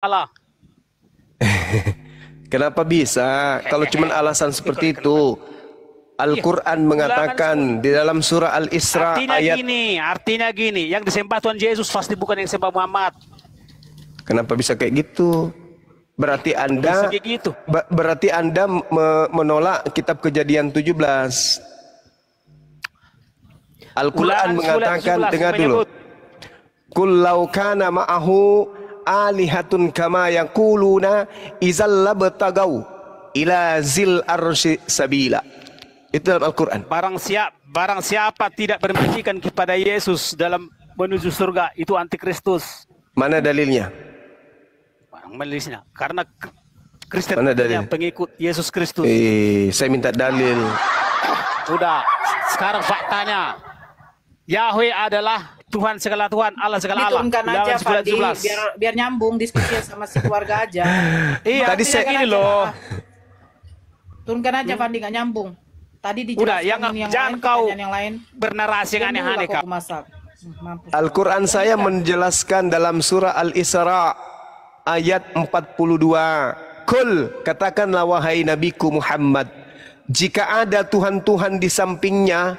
Allah. Kenapa bisa? Kalau cuma alasan seperti itu, Al-Quran mengatakan di dalam surah Al-Isra artinya gini, yang disembah Tuhan Yesus pasti bukan yang disembah Muhammad. Kenapa bisa kayak gitu? Berarti gitu. Berarti Anda menolak kitab Kejadian 17. Al-Quran mengatakan, dengar dulu. Qul law kana ma'ahu alihatun kama yaquluna idzal labtagau ila zil arsy sabila. Itu dalam Al-Quran. Barang siapa tidak bermajikan kepada Yesus dalam menuju surga, itu antikristus. Mana dalilnya? Menulisnya karena Kristen yang pengikut Yesus Kristus. Saya minta dalil. Udah, sekarang faktanya Yahweh adalah Tuhan segala Tuhan, Allah segala Allah. Diturunkan aja Fandi, biar nyambung diskusi sama sekeluarga aja. Iya, tadi saya gini loh. Turunkan aja Fandi, nggak nyambung. Tadi dijelaskan udah, jangan kau yang lain bernarasi yang aneh-aneh kau. Al-Quran saya menjelaskan dalam surah Al-Isra ayat 42. Kul, katakanlah wahai Nabiku Muhammad, jika ada Tuhan-Tuhan di sampingnya,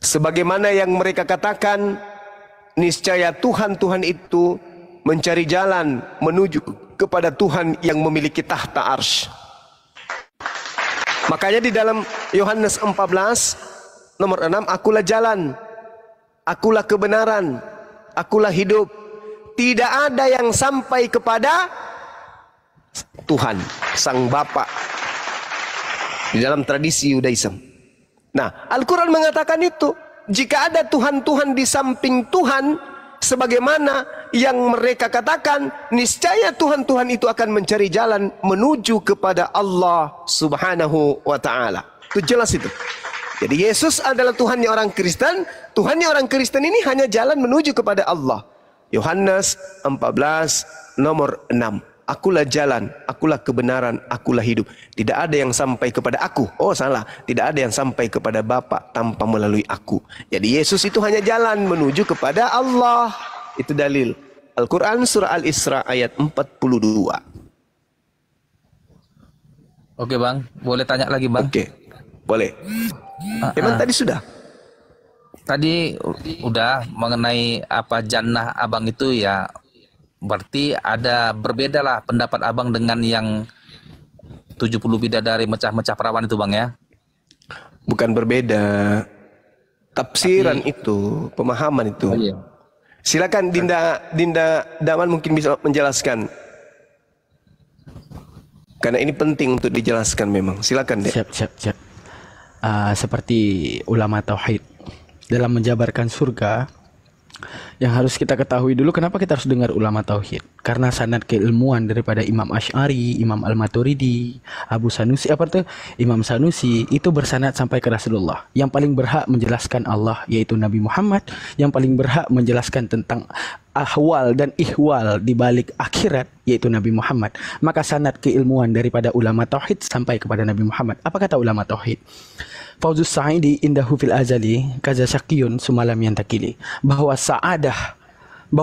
sebagaimana yang mereka katakan, niscaya Tuhan-Tuhan itu mencari jalan menuju kepada Tuhan yang memiliki tahta arsy. Makanya di dalam Yohanes 14 nomor 6, akulah jalan, akulah kebenaran, akulah hidup. Tidak ada yang sampai kepada Tuhan, Sang Bapa. Di dalam tradisi Yudaism. Nah, Al-Quran mengatakan itu. Jika ada Tuhan-Tuhan di samping Tuhan, sebagaimana yang mereka katakan, niscaya Tuhan-Tuhan itu akan mencari jalan menuju kepada Allah Subhanahu wa Ta'ala. Itu jelas itu. Jadi Yesus adalah Tuhannya orang Kristen. Tuhannya orang Kristen ini hanya jalan menuju kepada Allah. Yohanes 14 nomor 6. Akulah jalan, akulah kebenaran, akulah hidup. Tidak ada yang sampai kepada aku. Oh salah, tidak ada yang sampai kepada Bapa tanpa melalui aku. Jadi Yesus itu hanya jalan menuju kepada Allah. Itu dalil. Al-Quran surah Al-Isra ayat 42. Oke bang, boleh tanya lagi bang? Oke, boleh. Emang tadi sudah? Tadi udah mengenai apa jannah abang itu ya. Berarti ada berbeda lah pendapat abang dengan yang 70 bidadari mecah-mecah perawan itu bang ya? Bukan berbeda. Tafsiran itu, pemahaman itu. Oh, iya. Silakan Dinda Daman mungkin bisa menjelaskan. Karena ini penting untuk dijelaskan memang. Silakan deh. Siap. Seperti ulama tauhid dalam menjabarkan surga, yang harus kita ketahui dulu, kenapa kita harus dengar ulama tauhid? Karena sanad keilmuan daripada Imam Asy'ari, Imam Al-Maturidi, Abu Sanusi, Imam Sanusi itu bersanad sampai ke Rasulullah. Yang paling berhak menjelaskan Allah yaitu Nabi Muhammad, yang paling berhak menjelaskan tentang ahwal dan ihwal di balik akhirat yaitu Nabi Muhammad. Maka sanad keilmuan daripada ulama tauhid sampai kepada Nabi Muhammad. Apa kata ulama tauhid? Fauzus Sa'idi indahu fil azali kaza syaqiyun sumalam yantakili, bahwa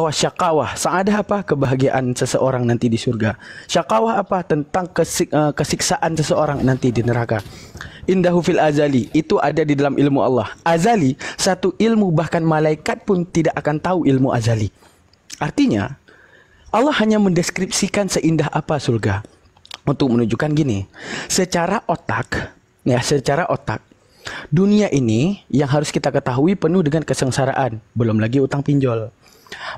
syakawah, sa'adah apa? Kebahagiaan seseorang nanti di surga. Syakawah apa? Tentang kesiksaan seseorang nanti di neraka. Indahu fil azali, itu ada di dalam ilmu Allah. Azali, satu ilmu bahkan malaikat pun tidak akan tahu ilmu azali. Artinya Allah hanya mendeskripsikan seindah apa surga. Untuk menunjukkan gini, secara otak, dunia ini yang harus kita ketahui penuh dengan kesengsaraan. Belum lagi utang pinjol,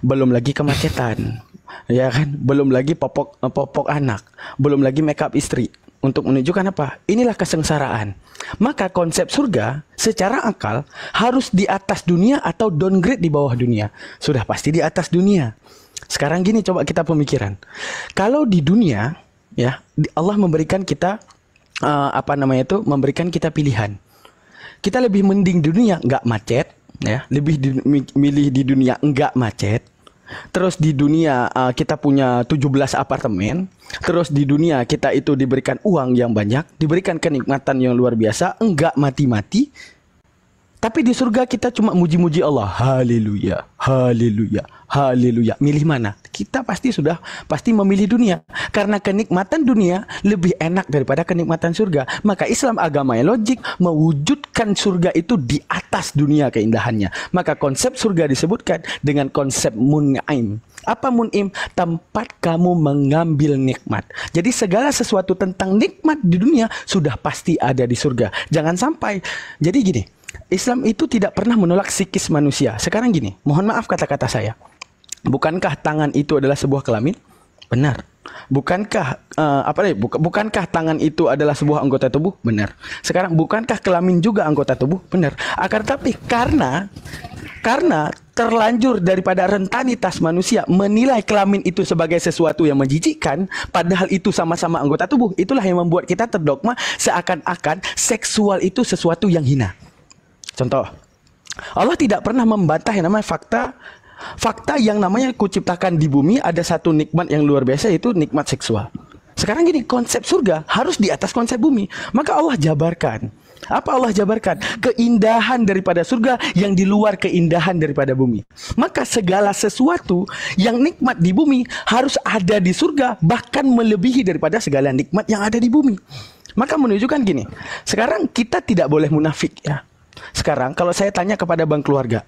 belum lagi kemacetan, ya kan? Belum lagi popok anak, belum lagi makeup istri. Untuk menunjukkan apa? Inilah kesengsaraan. Maka konsep surga secara akal harus di atas dunia atau downgrade di bawah dunia. Sudah pasti di atas dunia. Sekarang gini, coba kita pemikiran. Kalau di dunia, ya Allah memberikan kita memberikan kita pilihan. Kita lebih mending di dunia nggak macet, ya, milih di dunia nggak macet. Terus di dunia kita punya 17 apartemen. Terus di dunia kita itu diberikan uang yang banyak, diberikan kenikmatan yang luar biasa, enggak mati-mati. Tapi di surga kita cuma muji-muji Allah. Haleluya, haleluya, haleluya. Milih mana? Kita pasti memilih dunia. Karena kenikmatan dunia lebih enak daripada kenikmatan surga. Maka Islam agama yang logik mewujudkan surga itu di atas dunia keindahannya. Maka konsep surga disebutkan dengan konsep mun'im. Apa mun'im? Tempat kamu mengambil nikmat. Jadi segala sesuatu tentang nikmat di dunia sudah pasti ada di surga. Jangan sampai. Jadi gini, Islam itu tidak pernah menolak psikis manusia. Sekarang gini, mohon maaf kata-kata saya. Bukankah tangan itu adalah sebuah kelamin? Benar. Bukankah bukankah tangan itu adalah sebuah anggota tubuh? Benar. Sekarang bukankah kelamin juga anggota tubuh? Benar. Akan tapi karena terlanjur daripada rentanitas manusia menilai kelamin itu sebagai sesuatu yang menjijikkan, padahal itu sama-sama anggota tubuh. Itulah yang membuat kita terdogma seakan-akan seksual itu sesuatu yang hina. Contoh, Allah tidak pernah membantah yang namanya fakta yang namanya kuciptakan di bumi ada satu nikmat yang luar biasa, yaitu nikmat seksual. Sekarang gini, konsep surga harus di atas konsep bumi. Maka Allah jabarkan. Apa Allah jabarkan? Keindahan daripada surga yang di luar keindahan daripada bumi. Maka segala sesuatu yang nikmat di bumi harus ada di surga, bahkan melebihi daripada segala nikmat yang ada di bumi. Maka menunjukkan gini, sekarang kita tidak boleh munafik ya. Sekarang kalau saya tanya kepada bang keluarga,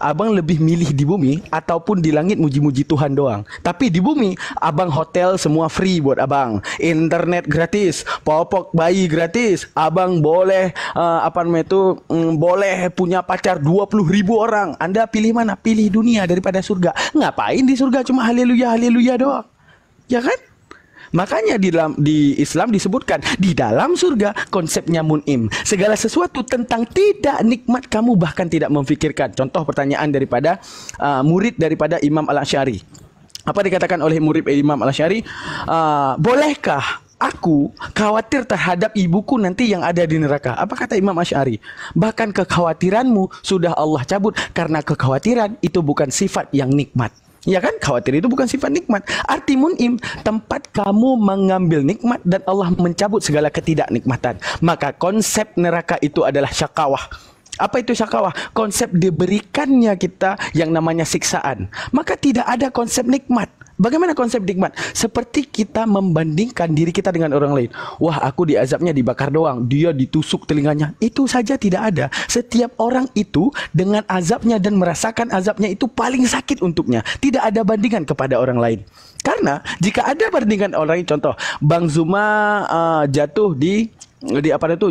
abang lebih milih di bumi ataupun di langit muji-muji Tuhan doang? Tapi di bumi, abang hotel semua free buat abang, internet gratis, popok bayi gratis, abang boleh boleh punya pacar 20.000 orang. Anda pilih mana? Pilih dunia daripada surga. Ngapain di surga cuma haleluya haleluya doang? Ya kan? Makanya di Islam disebutkan di dalam surga konsepnya mun'im. Segala sesuatu tentang tidak nikmat kamu bahkan tidak memfikirkan. Contoh pertanyaan daripada murid daripada Imam Al-Asy'ari. Apa dikatakan oleh murid Imam Al-Asy'ari? Bolehkah aku khawatir terhadap ibuku nanti yang ada di neraka? Apa kata Imam Asy'ari? Bahkan kekhawatiranmu sudah Allah cabut, karena kekhawatiran itu bukan sifat yang nikmat. Ya kan? Khawatir itu bukan sifat nikmat. Arti mun'im, tempat kamu mengambil nikmat dan Allah mencabut segala ketidaknikmatan. Maka konsep neraka itu adalah syakawah. Apa itu syakawah? Konsep diberikannya kita yang namanya siksaan. Maka tidak ada konsep nikmat. Bagaimana konsep nikmat? Seperti kita membandingkan diri kita dengan orang lain. Wah, aku diazabnya dibakar doang, dia ditusuk telinganya. Itu saja tidak ada. Setiap orang itu dengan azabnya dan merasakan azabnya itu paling sakit untuknya. Tidak ada bandingan kepada orang lain. Karena jika ada bandingan orang lain, contoh Bang Zuma jatuh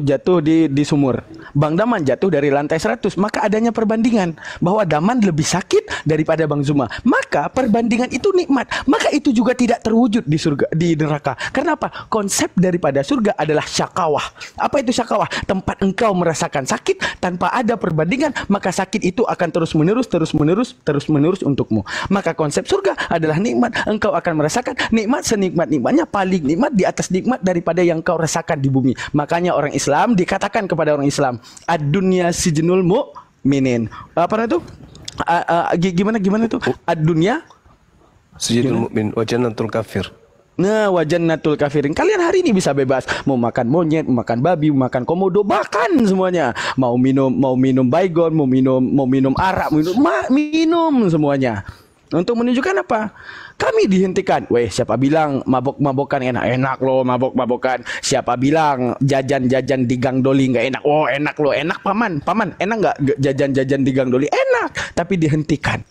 jatuh di sumur. Bang Daman jatuh dari lantai 100. Maka adanya perbandingan bahwa Daman lebih sakit daripada Bang Zuma. Maka perbandingan itu nikmat. Maka itu juga tidak terwujud di surga, di neraka. Karena apa? Konsep daripada surga adalah syakawah. Apa itu syakawah? Tempat engkau merasakan sakit tanpa ada perbandingan, maka sakit itu akan terus menerus untukmu. Maka konsep surga adalah nikmat. Engkau akan merasakan nikmat senikmat-nikmatnya, paling nikmat di atas nikmat daripada yang kau rasakan di bumi. Makanya orang Islam dikatakan kepada orang Islam, ad-dunya sijnul mu'minin. Apa itu? Gimana itu? Ad-dunya sijnul mu'min wa jannatul kafir. Nah, wa jannatul kafirin. Kalian hari ini bisa bebas mau makan monyet, mau makan babi, mau makan komodo, bahkan semuanya. Mau minum baygon, mau minum arak, minum semuanya. Untuk menunjukkan apa? Kami dihentikan. Weh, siapa bilang mabok-mabokan enak? Enak loh mabok-mabokan. Siapa bilang jajan-jajan di Gang Doli nggak enak? Oh, enak loh. Enak paman. Paman, enak nggak jajan-jajan di Gang Doli? Enak. Tapi dihentikan.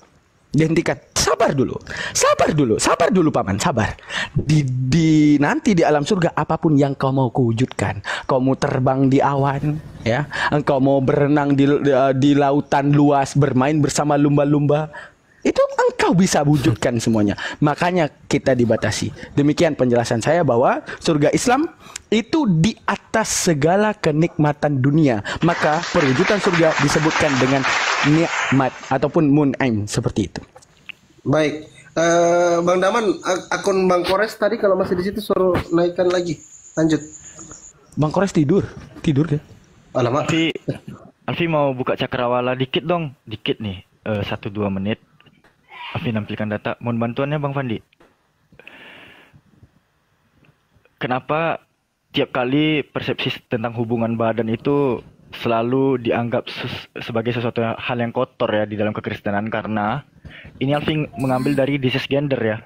Sabar dulu paman, sabar. Nanti di alam surga apapun yang kau mau kewujudkan. Kau mau terbang di awan, ya. Engkau mau berenang di lautan luas, bermain bersama lumba-lumba. Itu engkau bisa wujudkan semuanya. Makanya kita dibatasi. Demikian penjelasan saya bahwa surga Islam itu di atas segala kenikmatan dunia. Maka perwujudan surga disebutkan dengan nikmat ataupun mun'im, seperti itu. Baik, Bang Daman, akun Bang Kores tadi kalau masih di situ suruh naikkan lagi. Lanjut. Bang Kores tidur deh. Alamak. Alfi mau buka cakrawala dikit dong, dikit nih, 1-2 menit. Alfi nampilkan data. Mohon bantuannya Bang Fandi. Kenapa tiap kali persepsi tentang hubungan badan itu selalu dianggap sebagai sesuatu hal yang kotor ya di dalam kekristenan, karena ini Alfi mengambil dari disease gender ya.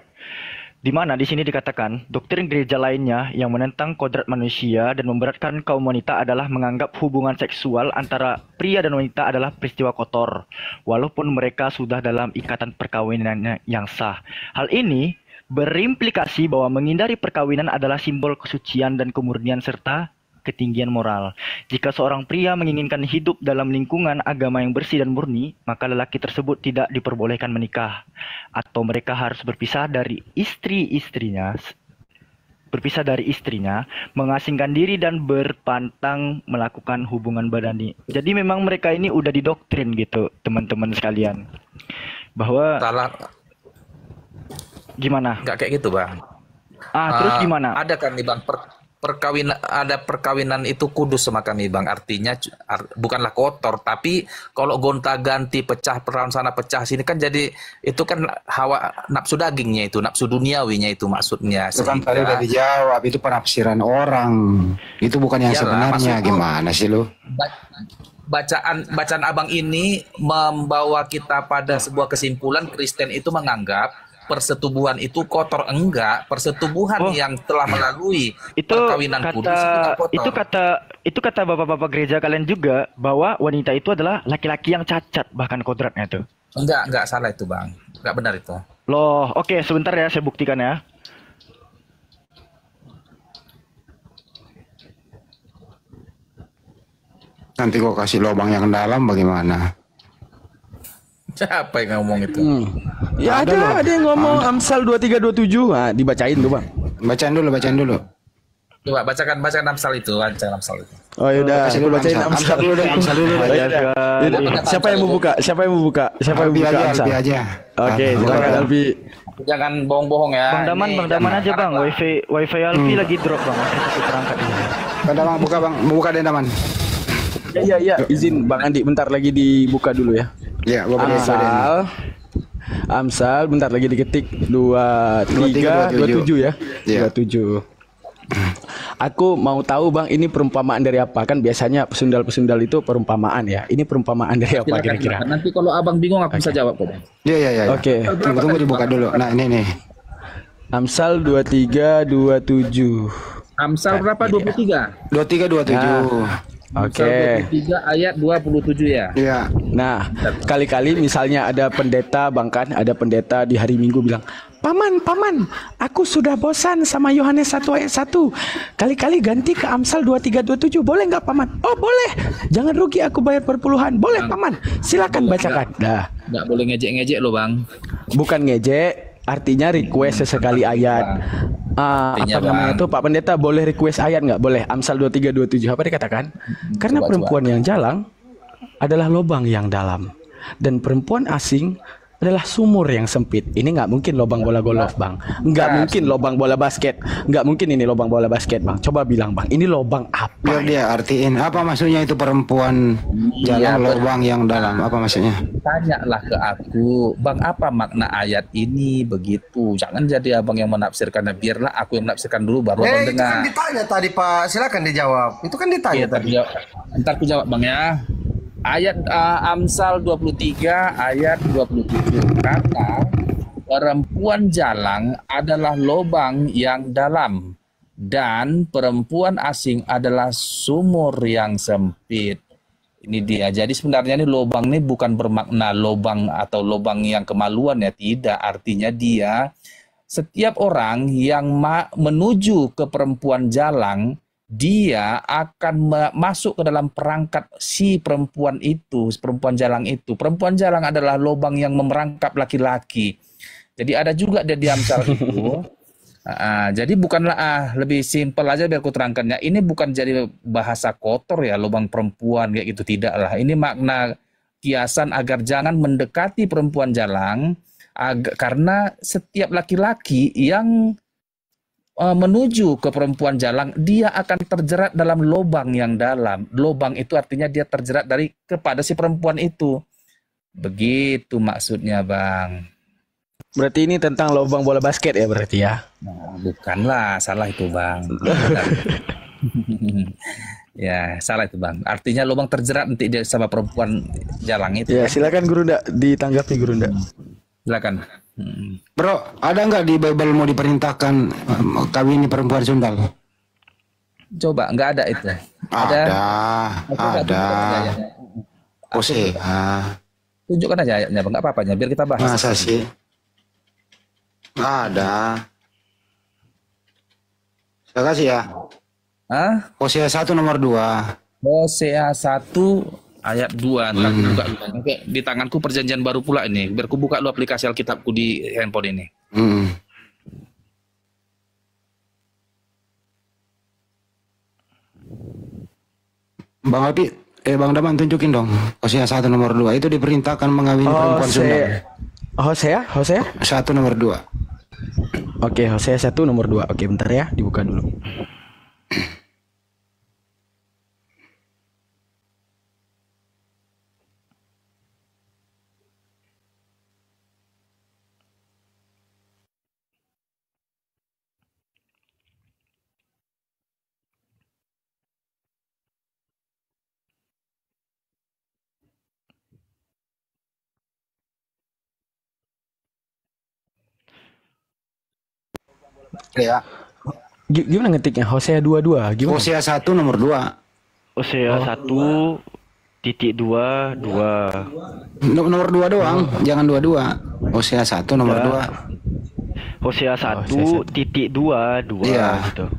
Di mana di sini dikatakan doktrin gereja lainnya yang menentang kodrat manusia dan memberatkan kaum wanita adalah menganggap hubungan seksual antara pria dan wanita adalah peristiwa kotor, walaupun mereka sudah dalam ikatan perkawinan yang sah. Hal ini berimplikasi bahwa menghindari perkawinan adalah simbol kesucian dan kemurnian serta ketinggian moral. Jika seorang pria menginginkan hidup dalam lingkungan agama yang bersih dan murni, maka lelaki tersebut tidak diperbolehkan menikah, atau mereka harus berpisah dari istrinya, mengasingkan diri dan berpantang melakukan hubungan badani. Jadi memang mereka ini udah didoktrin gitu, teman-teman sekalian. Bahwa Salah, gimana? nggak kayak gitu bang. Terus gimana? Ada kan nih bang, perkawinan itu kudus sama kami bang. Artinya bukanlah kotor, tapi kalau gonta-ganti pecah perawan sana pecah sini kan jadi itu kan hawa nafsu dagingnya, itu nafsu duniawinya itu maksudnya. Itu kan tadi udah dijawab, itu penafsiran orang. Itu bukan yang Iyalah, sebenarnya. maksudku, Gimana sih lu? bacaan abang ini membawa kita pada sebuah kesimpulan Kristen itu menganggap persetubuhan itu kotor. Enggak, persetubuhan yang telah melalui perkawinan kudus itu nggak kotor. Itu kata bapak-bapak gereja kalian juga, bahwa wanita itu adalah laki-laki yang cacat bahkan kodratnya tuh. Enggak salah itu bang, enggak benar itu. Loh, oke, sebentar ya, saya buktikan ya. Nanti gua kasih lubang yang dalam bagaimana? Siapa yang ngomong itu? Ya ada yang ngomong Amsal 2327. Nah, dibacain tuh, Bang. Bacain dulu. Coba bacakan Amsal itu, Oh yaudah, Kasih aku dulu bacain Amsal dulu deh. Siapa yang mau buka? Siapa yang mau buka Amsal? Albi aja. Oke, silakan Albi. Jangan bohong-bohong ya. Bang Daman aja bang, wifi Alfi lagi drop bang, saya takut terangkat ini. Bang Daman buka bang, buka deh Daman. Iya, izin Bang Andi, bentar lagi dibuka dulu ya. Iya, gua Amsal, bentar lagi diketik 2327 ya. Iya. 27. Aku mau tahu Bang, ini perumpamaan dari apa? Kan biasanya pesundal-pesundal itu perumpamaan ya. Ini perumpamaan dari apa kira-kira? Nanti kalau abang bingung aku bisa jawab kok. Iya. Oke. Tunggu dibuka dulu. Nah, ini nih. Amsal 2327. Amsal berapa? 23? 2327. Oke. 23 ayat 27 ya. Iya. Nah, kali-kali misalnya ada pendeta Bang kan, ada pendeta di hari Minggu bilang, Paman, aku sudah bosan sama Yohanes 1 ayat 1. Kali-kali ganti ke Amsal 2327. Boleh nggak Paman? Oh boleh. Jangan rugi aku bayar perpuluhan. Boleh Paman. Silakan bacakan. Dah. Nggak boleh ngejek-ngejek loh bang. Bukan ngejek, artinya request sesekali ayat. Apa namanya tuh Pak Pendeta, boleh request ayat nggak? Boleh. Amsal 2327 apa dikatakan? Karena perempuan yang jalang adalah lubang yang dalam, dan perempuan asing adalah sumur yang sempit. Ini nggak mungkin lubang bola golf Bang. Nggak mungkin lubang bola basket. Nggak mungkin ini lubang bola basket Bang. Coba bilang Bang, ini lubang apa? Biar dia artiin apa maksudnya itu perempuan jalan lubang yang dalam. Apa maksudnya? Tanyalah ke aku, Bang, apa makna ayat ini begitu. Jangan jadi abang yang menafsirkannya. Biarlah aku yang menafsirkan dulu baru abang Itu dengar. kan ditanya tadi Pak, silakan dijawab. Itu kan ditanya tadi. Ntar aku jawab Bang ya. Ayat Amsal 23 ayat 27 kata perempuan jalang adalah lubang yang dalam dan perempuan asing adalah sumur yang sempit. Ini dia. Jadi sebenarnya ini lubang ini bukan bermakna lubang atau lubang yang kemaluan ya, tidak. Artinya dia setiap orang yang menuju ke perempuan jalang, dia akan masuk ke dalam perangkat si perempuan itu, perempuan jalang itu. Perempuan jalang adalah lubang yang memerangkap laki-laki. Jadi ada juga di Amsal itu. Jadi bukanlah lebih simpel aja biar aku terangkannya. Ini bukan jadi bahasa kotor ya, lubang perempuan kayak gitu, tidak lah. Ini makna kiasan agar jangan mendekati perempuan jalang, karena setiap laki-laki yang menuju ke perempuan jalang, dia akan terjerat dalam lubang yang dalam. Lubang itu artinya dia terjerat kepada si perempuan itu. Begitu maksudnya Bang. Berarti ini tentang lubang bola basket ya berarti ya? Nah, bukanlah, salah itu Bang. Ya, salah itu Bang. Artinya lubang terjerat nanti dia sama perempuan jalang itu. Ya, Kan? silakan Guru Nda ditanggapi Guru Nda. Silakan. Bro, ada nggak di Bible mau diperintahkan kawini perempuan sundal? Coba, nggak ada itu. Aku nggak Ada. tunjukkan ayatnya. Hosea. Tunjukkan aja ayatnya, Bang. Nggak apa-apa, biar kita bahas. Masa sih? Ada. Saya kasih ya. Hah? Hosea 1 nomor 2. Hosea 1 ayat 2. Ntar aku buka dulu. Oke, di tanganku perjanjian baru pula ini. Biar aku buka dulu aplikasi Alkitabku di handphone ini. Bang Alpi, Bang Daman tunjukin dong. Hosea 1 nomor 2 itu diperintahkan mengawini perempuan sundal. Hosea? 1 nomor 2. Oke, Hosea 1 nomor 2. Oke, bentar ya, dibuka dulu. Ya. Gimana ngetiknya? Hosea 22. Gimana? Hosea 1 nomor 2. Hosea 1:2:2. Nomor 2 doang, jangan 22. Hosea 1 nomor 2. Hosea 1:2:2 Iya. gitu.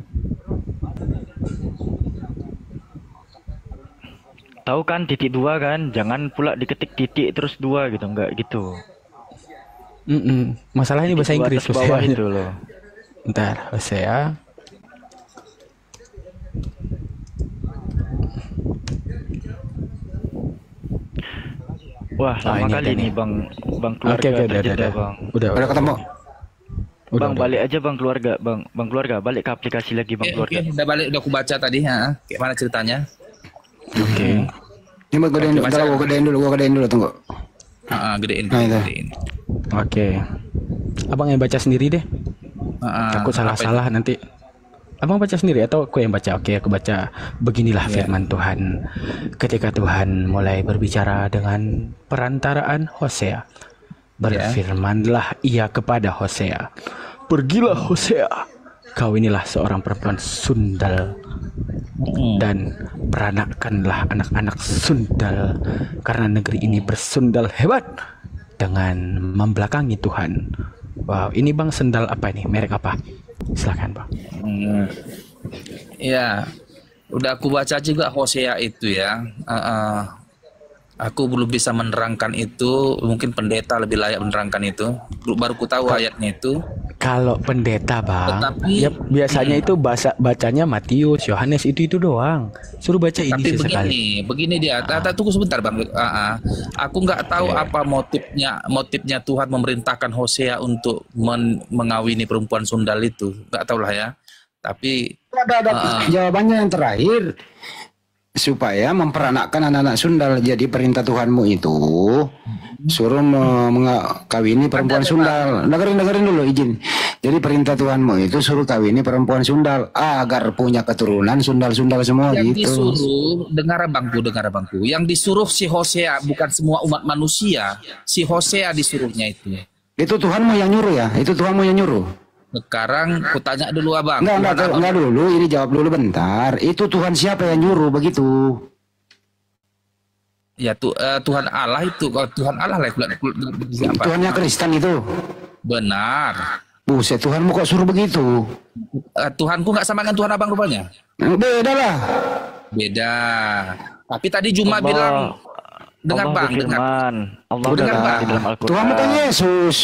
Tahu kan titik 2 kan? Jangan pula diketik titik terus 2 gitu, enggak gitu. Masalah ini bahasa Titik dua Inggris atas bawah Hosea. itu loh. Bentar, Hosea. Wah, lama ini kali ada nih nih. Bang keluarga Oke, terjeda, Bang. Udah ketemu. Bang, balik aja Bang keluarga, Bang keluarga, balik ke aplikasi lagi Bang Oke, keluarga. udah balik, udah aku baca tadi. Ya. Kayak mana ceritanya? Oke. Ini mau gedein dulu, bentar, gua gedein dulu, tunggu. Gedein. Nah, itu. Gedein. Oke. Abang yang baca sendiri deh. Aku Apa salah-salah nanti. Abang baca sendiri atau aku yang baca? Oke, aku baca. Beginilah firman Tuhan. Ketika Tuhan mulai berbicara dengan perantaraan Hosea, berfirmanlah ia kepada Hosea, "Pergilah Hosea, kau inilah seorang perempuan sundal, dan peranakkanlah anak-anak sundal, karena negeri ini bersundal hebat dengan membelakangi Tuhan." Wow, ini Bang sendal apa ini? Merek apa? Silakan Bang. Ya, udah aku baca juga Hosea itu ya. Aku belum bisa menerangkan itu. Mungkin pendeta lebih layak menerangkan itu. Baru ku tahu ayatnya itu. Kalau pendeta Bang, Tetapi- ya biasanya itu bacanya Matius, Yohanes itu doang. Suruh baca ini Tapi sesekali. begini dia. Tunggu sebentar Bang. Aku nggak tahu apa motifnya Tuhan memerintahkan Hosea untuk mengawini perempuan sundal itu. Nggak tahu lah ya. Tapi Ada jawabannya yang terakhir. Supaya memperanakkan anak-anak sundal. Jadi perintah Tuhanmu itu suruh kawini perempuan sundal. Dengerin dulu izin. Jadi perintah Tuhanmu itu suruh kawini perempuan sundal agar punya keturunan sundal-sundal semua yang gitu. disuruh, dengar abangku. Yang disuruh si Hosea, bukan semua umat manusia. Si Hosea disuruhnya itu. Itu Tuhanmu yang nyuruh ya? Itu Tuhanmu yang nyuruh? Sekarang ku tanya dulu abang. Enggak dulu, ini jawab dulu bentar. Itu Tuhan siapa yang nyuruh begitu? Ya Tuhan Allah itu. Tuhan Allah lah. Siapa? Tuhannya Kristen itu. Benar. Buset, Tuhanmu kok suruh begitu? Tuhanku nggak sama dengan Tuhan abang rupanya. Beda lah. Beda. Tapi tadi Juma bilang, dengar Allah bang, dengar. berfirman, Allah Dengar, berfirman Bang. di dalam Al-Quran. Tuhanmu kan Yesus.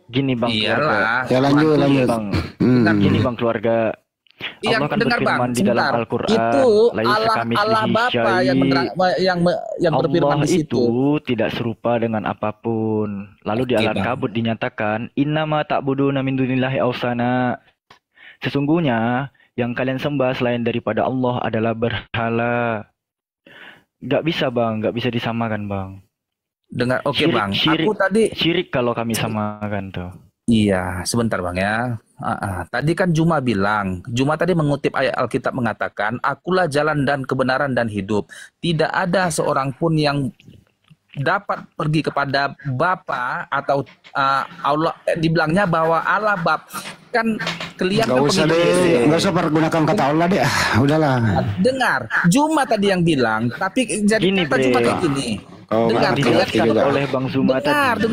Gini Bang keluarga. Iyalah. Ya lanjut. Bang. Hmm. Gini Bang keluarga. Yang Allah kan dengar bang, berfirman di dalam sebentar. Al-Quran. Itu "Laisa Allah kamitslihi Bapa syai'." yang berfirman Allah di situ. itu tidak serupa dengan apapun. Lalu di Oke, alam Bang. kabut dinyatakan, "Innama ta'buduna min dunillahi awsana." Sesungguhnya yang kalian sembah selain daripada Allah adalah berhala. Gak bisa Bang, gak bisa disamakan Bang. Dengar, oke Syirik- bang. syirik. Aku tadi Syirik kalau kami samakan tuh. iya, sebentar bang ya. Tadi kan Juma tadi mengutip ayat Alkitab mengatakan, akulah jalan dan kebenaran dan hidup. Tidak ada seorang pun yang dapat pergi kepada Bapa atau Allah. Dibilangnya bahwa Allah Bapa kan kelihatan. Nggak usah pergunakan kata Allah deh. Udahlah. Dengar, Juma tadi yang bilang, tapi jadi Gini, kata Juma kayak gini. Yang dijelaskan oleh Bang Zuma tadi.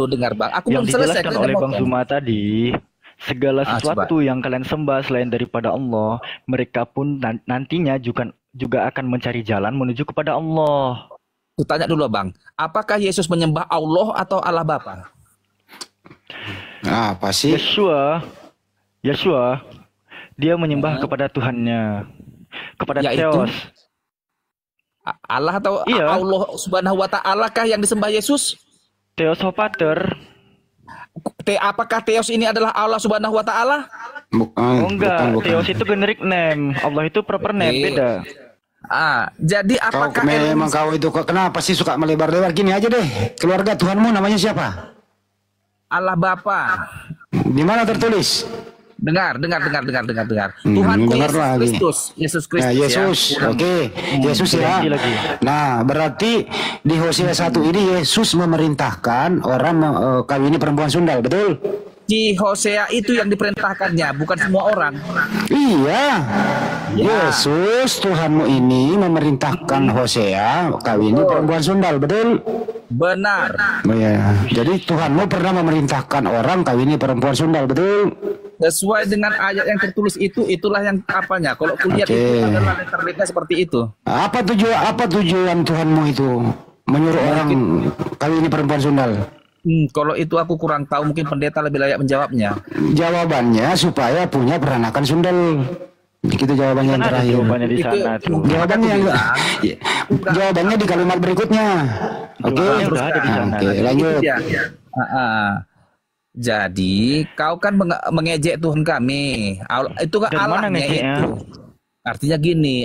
Dengar Bang. Aku belum Yang selesai. dijelaskan oleh Bang Zuma tadi, segala sesuatu yang kalian sembah selain daripada Allah, mereka pun nantinya juga akan mencari jalan menuju kepada Allah. Aku tanya dulu Bang, apakah Yesus menyembah Allah atau Allah Bapa? Apa sih? Yeshua, dia menyembah kepada Tuhannya, kepada Yaitu? Theos. Allah atau Iya. Allah Subhanahu wa Ta'ala kah yang disembah Yesus? Theos Pater. Apakah Theos ini adalah Allah Subhanahu wa Ta'ala? Oh enggak, Theos itu generic name, Allah itu proper name, beda. Jadi Kau apakah memang kau itu kenapa sih suka melebar-lebar gini aja deh? Keluarga Tuhanmu namanya siapa? Allah Bapa? Di mana tertulis? Dengar. Tuhanku dengar lagi. Yesus Ya, Kristus. Yesus, oke, Yesus ya. Nah, berarti di Hosea 1 ini Yesus memerintahkan orang kawini perempuan sundal, betul? Di Hosea itu yang diperintahkannya, bukan semua orang. Iya. Yesus Tuhanmu ini memerintahkan Hosea kawini perempuan sundal, betul? Benar. Oh, ya. Jadi Tuhanmu pernah memerintahkan orang kawini perempuan sundal, betul? Sesuai dengan ayat yang tertulis itu, itulah yang apanya. Kalau kulihat itu adalah letternya seperti itu. Apa tujuan Tuhanmu itu menyuruh orang kawini perempuan sundal? Kalau itu aku kurang tahu, mungkin pendeta lebih layak menjawabnya. Jawabannya supaya punya peranakan sundal. Itu jawabannya yang terakhir. Jawabannya di sana tuh. Jawabannya di kalimat berikutnya. Oke. Udah ada di sana. Oke, lanjut. Jadi kau kan mengejek Tuhan kami. Itu kan Dari mana Allahnya ngejeknya? itu. Artinya gini,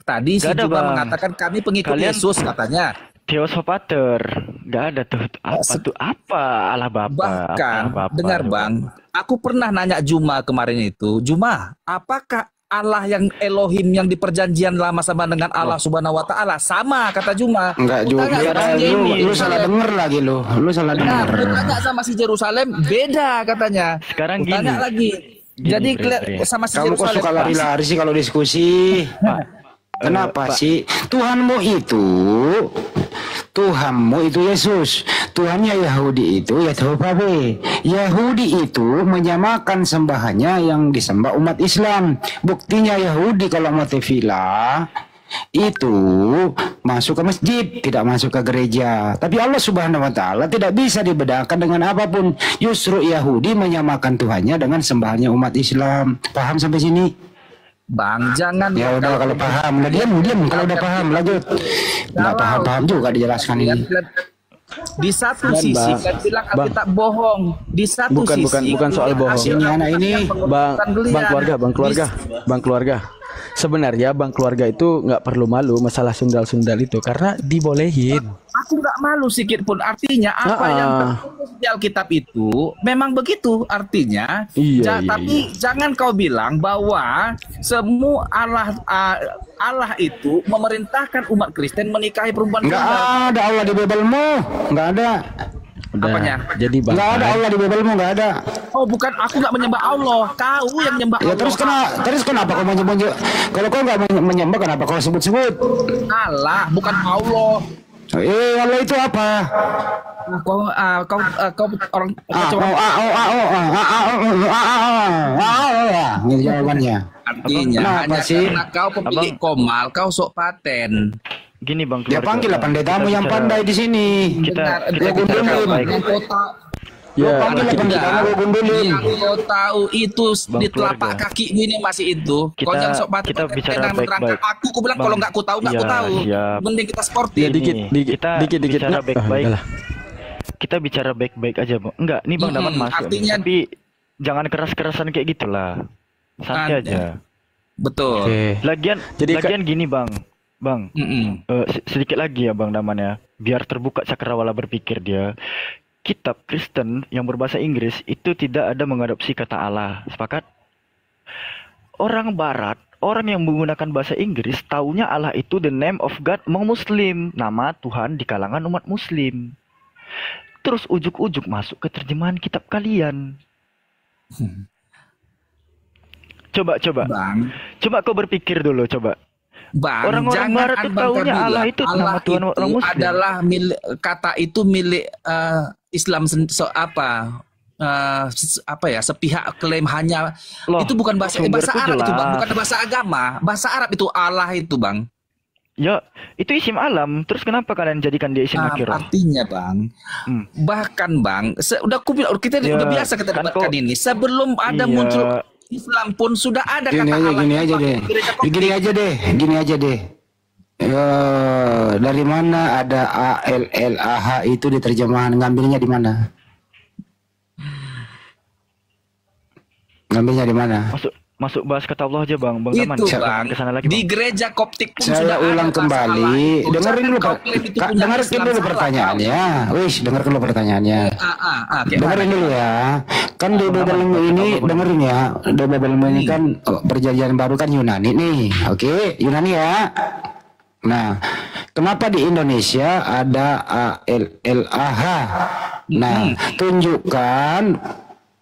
tadi si Gak ada, Juma Bang. mengatakan kami pengikut Kalian- Yesus katanya. Theos Pater, nggak ada tuh apa Allah Bapa? Bahkan, Allah Bapa. dengar Bang, aku pernah nanya Juma kemarin itu, Juma, apakah Allah yang Elohim yang di perjanjian lama sama dengan Allah Subhanahu wa Ta'ala? Sama, kata Juma. Enggak Ku juga. tanya sama si Lu salah denger lagi lu. Lu salah Benar, denger. ku tanya sama si Jerusalem, beda katanya. Sekarang Ku tanya gini. lagi. Gini, Jadi Bre. sama si Kamu kok Jerusalem. suka lari-lari sih kalau diskusi? Kenapa sih? Tuhanmu itu Yesus. Tuhannya Yahudi itu Yehovah. Yahudi itu menyamakan sembahannya yang disembah umat Islam. Buktinya Yahudi kalau mau tefillah itu masuk ke masjid, tidak masuk ke gereja. Tapi Allah Subhanahu wa Ta'ala tidak bisa dibedakan dengan apapun. Justru Yahudi menyamakan Tuhannya dengan sembahannya umat Islam. Paham sampai sini? Bang, jangan. Ya udah kalau paham, udah diam kalau udah paham lanjut. Nggak paham juga dijelaskan ini. Di satu Dan, sisi Bang, kan bilang Alkitab bohong. Di satu sisi bukan soal bohong. Ini anak ini Bang keluarga. Sebenarnya Bang keluarga itu nggak perlu malu masalah sundal-sundal itu karena dibolehin. Aku nggak malu sedikit pun. Artinya apa yang tertulis di Alkitab itu memang begitu artinya. Iya, Tapi jangan kau bilang bahwa semua Allah itu memerintahkan umat Kristen menikahi perempuan Nggak tunggal. ada Allah di Bibelmu, nggak ada. Udah. Apanya? Jadi Bang, Nggak ada Allah di Bibelmu, nggak ada. Oh bukan, aku nggak menyembah Allah. Kau yang menyembah Ya Allah. terus kenapa kau menyebut? Kalau kau nggak menyembah, kenapa kau sebut-sebut? Allah bukan Allah. Allah itu apa? Kau orang Ini jawabannya. artinya Kenapa hanya sih? karena kau pemilik komal, kau sok paten. Gini Bang. Dia keluarga. panggillah pendetamu Kita yang bicara- pandai di sini. Kita Dia bicara gundulin. baik. Yang kau tahu, ya Panggillah pendetamu, gua gundulin. yang kau tahu itu Bang di telapak keluarga. kaki ini masih itu. Kau Kita- jangan sok paten. kita bicara baik-baik. Aku bilang Bang, kalau nggak ku tahu nggak ku ya, tahu. siap. Mending kita sportif. Ya, dikit. Kita bicara Nah, baik-baik. udahlah. Kita bicara baik-baik aja Bang. Enggak, nih Bang Daman masuk. artinya- Tapi jangan keras-kerasan kayak gitulah. Santai Ada. aja. Betul. Oke. Lagian Jadi, gini Bang. Mm-mm. Sedikit lagi ya Bang Daman ya. Biar terbuka cakrawala berpikir dia. kitab Kristen yang berbahasa Inggris itu tidak ada mengadopsi kata Allah. Sepakat? Orang Barat, orang yang menggunakan bahasa Inggris, taunya Allah itu the name of God among Muslim, nama Tuhan di kalangan umat Muslim. Terus ujuk-ujuk masuk ke terjemahan kitab kalian. Coba. Bang, Coba kau berpikir dulu, coba. Bang, Orang-orang jangan Barat itu Bang taunya bilang Allah itu nama Tuhan itu orang Muslim. adalah milik, kata itu milik Islam apa ya, sepihak klaim hanya. Loh, Itu bukan bahasa sumberku Arab itu, Bang, jelas. bukan bahasa agama. Bahasa Arab itu Allah itu, Bang. Ya, itu isim alam. Terus kenapa kalian jadikan dia isim nakirah? Artinya, Bang, bahkan Bang, udah aku bilang kita Ya, udah biasa kita kan debatkan kok- ini. Sebelum ada Iya. muncul Islam pun sudah ada Gini kata aja, Allah. gini aja deh. Gini aja deh. Dari mana ada ALLAH itu di terjemahan? Ngambilnya di mana? Ngambilnya di mana? Masuk bahas kata Allah aja, Bang. Bang Taman. Itu, Jangan Bang. kesana lagi, Di Bang. gereja Koptik pun Saya sudah ulang ada bahasa Allah kembali. itu. Dengerin Jangan dulu, kau klaim itu punya dengarkan Islam dulu salah, pertanyaannya. Wih, dengarkan dulu pertanyaannya. Oke, Dengerin dulu ya. Kan di Babelmu ini, dengerin ya. Di Babelmu ini kan perjanjian baru kan Yunani nih. Oke, Yunani ya. Nah, kenapa di Indonesia ada ALLAH? Nah, tunjukkan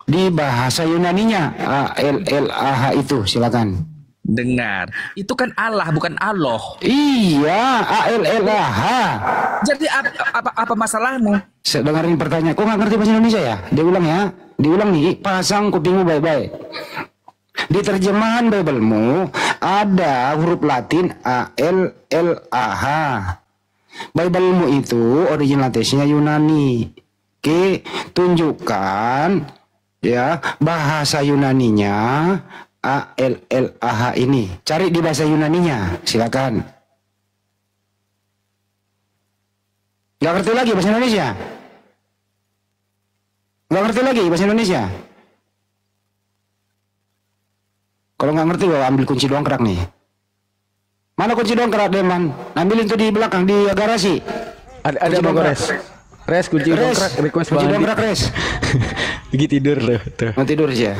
di bahasa Yunaninya ALLAH itu, silakan. dengar. Itu kan Allah, bukan Allah. Iya, ALLAH. Jadi apa masalahmu? Saya dengerin pertanyaan. Kok nggak ngerti bahasa Indonesia ya? Diulang ya. Diulang nih. Pasang kupingmu baik-baik. Di terjemahan Biblemu ada huruf Latin ALLAH. Biblemu itu original teksnya Yunani. Oke, tunjukkan ya bahasa Yunaninya ALLAH ini. Cari di bahasa Yunaninya, silakan. Gak ngerti lagi bahasa Indonesia? Gak ngerti lagi bahasa Indonesia? Kalau nggak ngerti, gua ambil kunci dongkrak nih. Mana kunci dongkrak, Deman? Ambilin tuh di belakang, di garasi. Ada Kunci Bang dongkrak. Res kunci Res, dongkrak request kunci Bang Andi. dongkrak, Res. Lagi tidur tuh. Mau tidur aja.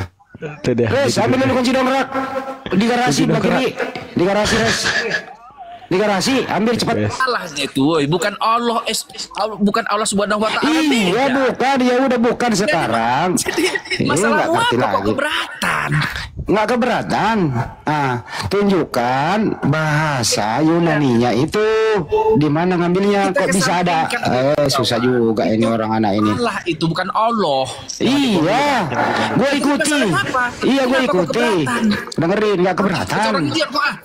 Tuh dah. Res, ambil dulu kunci dongkrak. Di garasi, Kunci belah dongkrak. kiri. Di garasi, Res. Di garasi, ambil cepat. Res. Allahnya itu, woy. Bukan Allah, bukan Allah Subhanahu wa taala. Iya, bukan. Ya udah bukan sekarang. Masalahmu nggak ngerti apa kok lagi. keberatan? Nggak keberatan. Tunjukkan bahasa Yunaninya itu di mana ngambilnya. Kita Kok bisa ada? kesampingkan. Susah juga ini orang anak ini. Allah itu bukan Allah. Iya, gue ikuti. Masalah apa? Iya, gue Kenapa kau ikuti. keberatan? Dengerin, nggak keberatan. Orang idiot kok ah.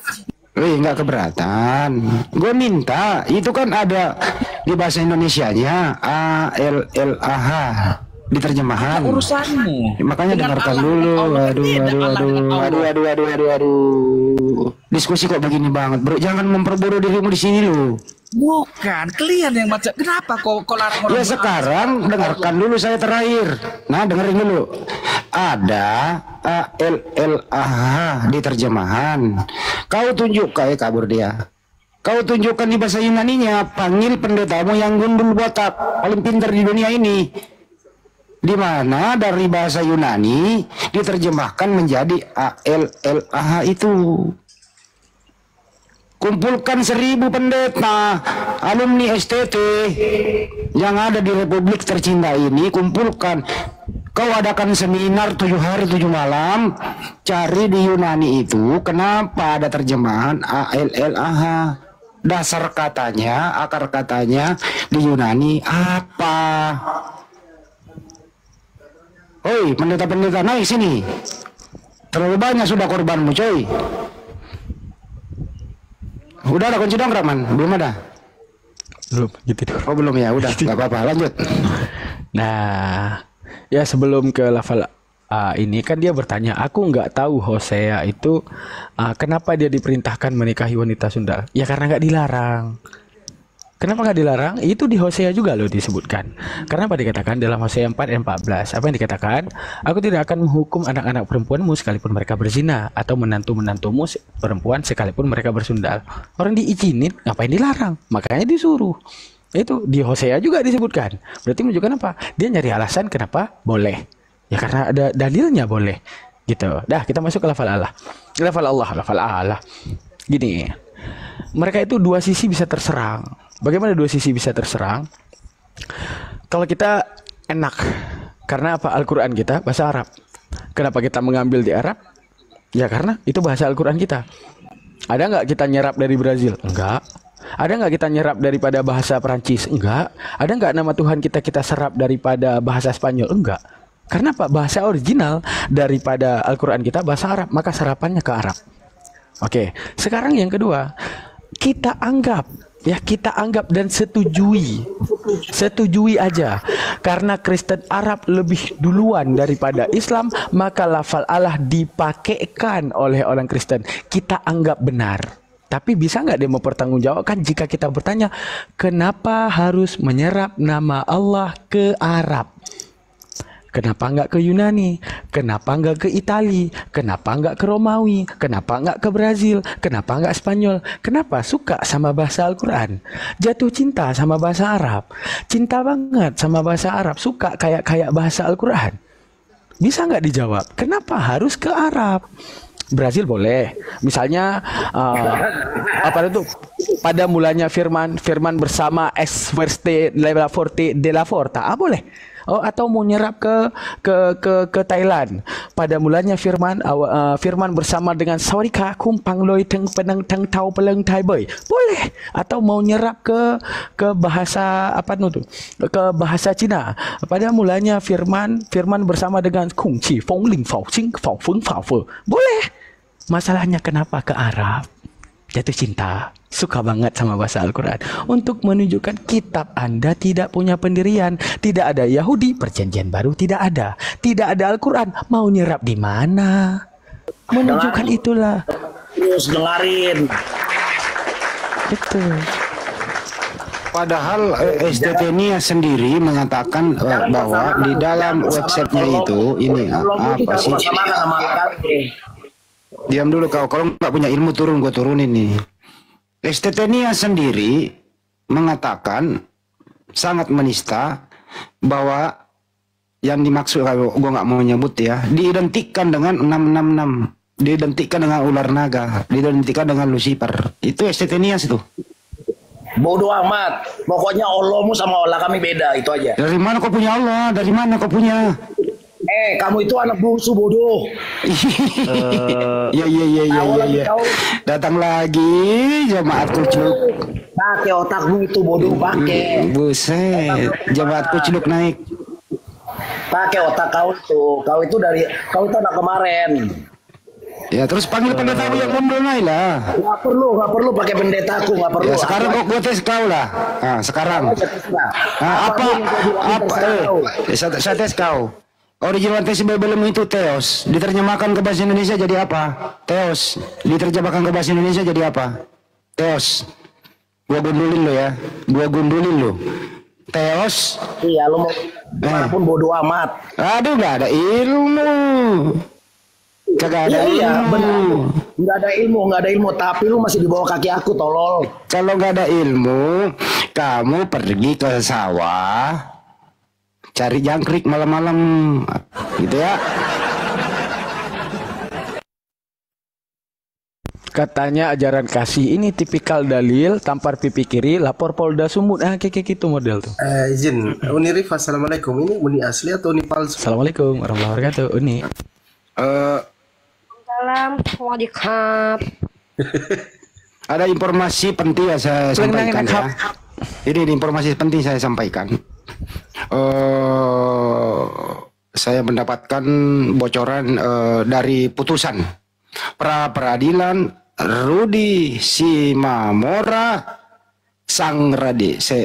Nggak keberatan. Gue minta, itu kan ada di bahasa Indonesianya ALLAH di terjemahan. Urusanmu. Makanya Dengan dengarkan Allah, dulu. Allah kan beda, Allah dengan Allah. Aduh. Diskusi kok begini banget, bro. Jangan memperbodoh dirimu di sini lo. Bukan, kalian yang macam. Kenapa kau larang orang? Ya sekarang dengarkan dulu saya terakhir. Nah, dengerin dulu. Ada ALLAH di terjemahan. Kau tunjuk kayak kabur dia. Kau tunjukkan di bahasa Yunaninya. Panggil pendetamu yang gundul botak, paling pintar di dunia ini. Di mana dari bahasa Yunani diterjemahkan menjadi ALLAH itu. Kumpulkan 1000 pendeta alumni STT yang ada di Republik tercinta ini, kumpulkan. Kau adakan seminar 7 hari 7 malam, cari di Yunani itu kenapa ada terjemahan ALLAH. Dasar katanya, akar katanya di Yunani apa? Hoi, pendeta-pendeta naik sini. Terlalu banyak sudah korbanmu, coy. Udah ada kunci dongkrak, man? Belum ada? Belum gitu tidur. Oh, belum ya. Udah, nggak apa-apa. Lanjut. Nah, ya sebelum ke level ini kan dia bertanya, aku nggak tahu Hosea itu kenapa dia diperintahkan menikahi wanita Sunda. Ya karena nggak dilarang. Kenapa nggak dilarang? Itu di Hosea juga loh disebutkan. Karena apa dikatakan dalam Hosea 4 ayat 14? Apa yang dikatakan? Aku tidak akan menghukum anak-anak perempuanmu sekalipun mereka berzina, atau menantu-menantumu perempuan sekalipun mereka bersundal. Orang diizinin, ngapain dilarang? Makanya disuruh. Itu di Hosea juga disebutkan. Berarti menunjukkan apa? Dia nyari alasan kenapa boleh. Ya karena ada dalilnya boleh. Gitu. Dah, kita masuk ke lafal Allah. Lafal Allah. Gini. Mereka itu dua sisi bisa terserang. Bagaimana dua sisi bisa terserang? Kalau kita enak. Karena apa? Al-Qur'an kita bahasa Arab. Kenapa kita mengambil di Arab? Ya karena itu bahasa Al-Qur'an kita. Ada nggak kita nyerap dari Brazil? Enggak. Ada nggak kita nyerap daripada bahasa Perancis? Enggak. Ada nggak nama Tuhan kita serap daripada bahasa Spanyol? Enggak. Karena apa? Bahasa original daripada Al-Quran kita bahasa Arab, maka serapannya ke Arab. Oke. Sekarang yang kedua, kita anggap dan setujui aja. Karena Kristen Arab lebih duluan daripada Islam, maka lafal Allah dipakaikan oleh orang Kristen. Kita anggap benar. Tapi bisa nggak dia mempertanggungjawabkan jika kita bertanya, kenapa harus menyerap nama Allah ke Arab? Kenapa nggak ke Yunani? Kenapa nggak ke Itali? Kenapa nggak ke Romawi? Kenapa nggak ke Brazil? Kenapa nggak Spanyol? Kenapa suka sama bahasa Al-Quran? Jatuh cinta sama bahasa Arab? Cinta banget sama bahasa Arab? Suka kayak bahasa Al-Quran? Bisa nggak dijawab? Kenapa harus ke Arab? Brazil boleh. Misalnya apa itu? Pada mulanya firman bersama es verte de la forta. Boleh. Oh, atau mau nyerap ke Thailand. Pada mulanya firman bersama dengan Sawarika kumpang loi teng penang teng tau peleng thai boy. Boleh. Atau mau nyerap ke bahasa apa itu? Ke bahasa Cina. Pada mulanya firman bersama dengan kung chi fong ling fao xing fao feng fao fe. Boleh. Masalahnya kenapa ke Arab? Jatuh cinta, suka banget sama bahasa Al-Quran. Untuk menunjukkan kitab Anda tidak punya pendirian. Tidak ada Yahudi, perjanjian baru tidak ada. Tidak ada Al-Quran, mau nyerap di mana? Menunjukkan itulah. Terus dengerin. Betul. Padahal STT-nya sendiri mengatakan bahwa di dalam websitenya itu ini apa sih? Diam dulu kau, kalau nggak punya ilmu turun, gue turunin nih. STT-nya sendiri mengatakan sangat menista bahwa yang dimaksud, kalau gue nggak mau nyebut ya, diidentikan dengan 666, diidentikan dengan ular naga, diidentikan dengan Lucifer. Itu STT-nya itu. Bodoh amat. Pokoknya Allahmu sama Allah kami beda, itu aja. Dari mana kau punya Allah? Dari mana kau punya? Kamu itu anak bungsu bodoh. Ya. Datang lagi jemaat kucluk. Pakai otakmu itu bodoh, pakai. Buset, jemaat kucluk naik. Pakai otak kau itu kau itu anak kemarin. Ya terus panggil pendetamu yang memberonai lah. Nggak perlu pakai pendetaku, nggak perlu. Ya sekarang kok gue tes kau lah. Nah, sekarang. Saya tes kau. Original tes Babylon itu Theos, diterjemahkan ke bahasa Indonesia jadi apa? Theos, diterjemahkan ke bahasa Indonesia jadi apa? Theos. Gua gundulin lo ya. Theos. Iya, lo mau manapun bodoh amat. Aduh, nggak ada ilmu. Kagak ada ilmu. Iya, benar. Nggak ada ilmu, tapi lu masih di bawah kaki aku, tolol. Kalau nggak ada ilmu, kamu pergi ke sawah. Cari jangkrik malam-malam gitu ya. Katanya ajaran kasih ini tipikal dalil, tampar pipi kiri, lapor Polda Sumut. Kayak gitu model tuh. Izin, Uni Rif, assalamualaikum. Ini Uni asli atau Uni palsu? Assalamualaikum warahmatullahi wabarakatuh. Uni. Salam, wadikap. Ada informasi penting yang saya sampaikan ya. Ini informasi penting saya sampaikan. Saya mendapatkan bocoran dari putusan pra peradilan Rudi Simamora sang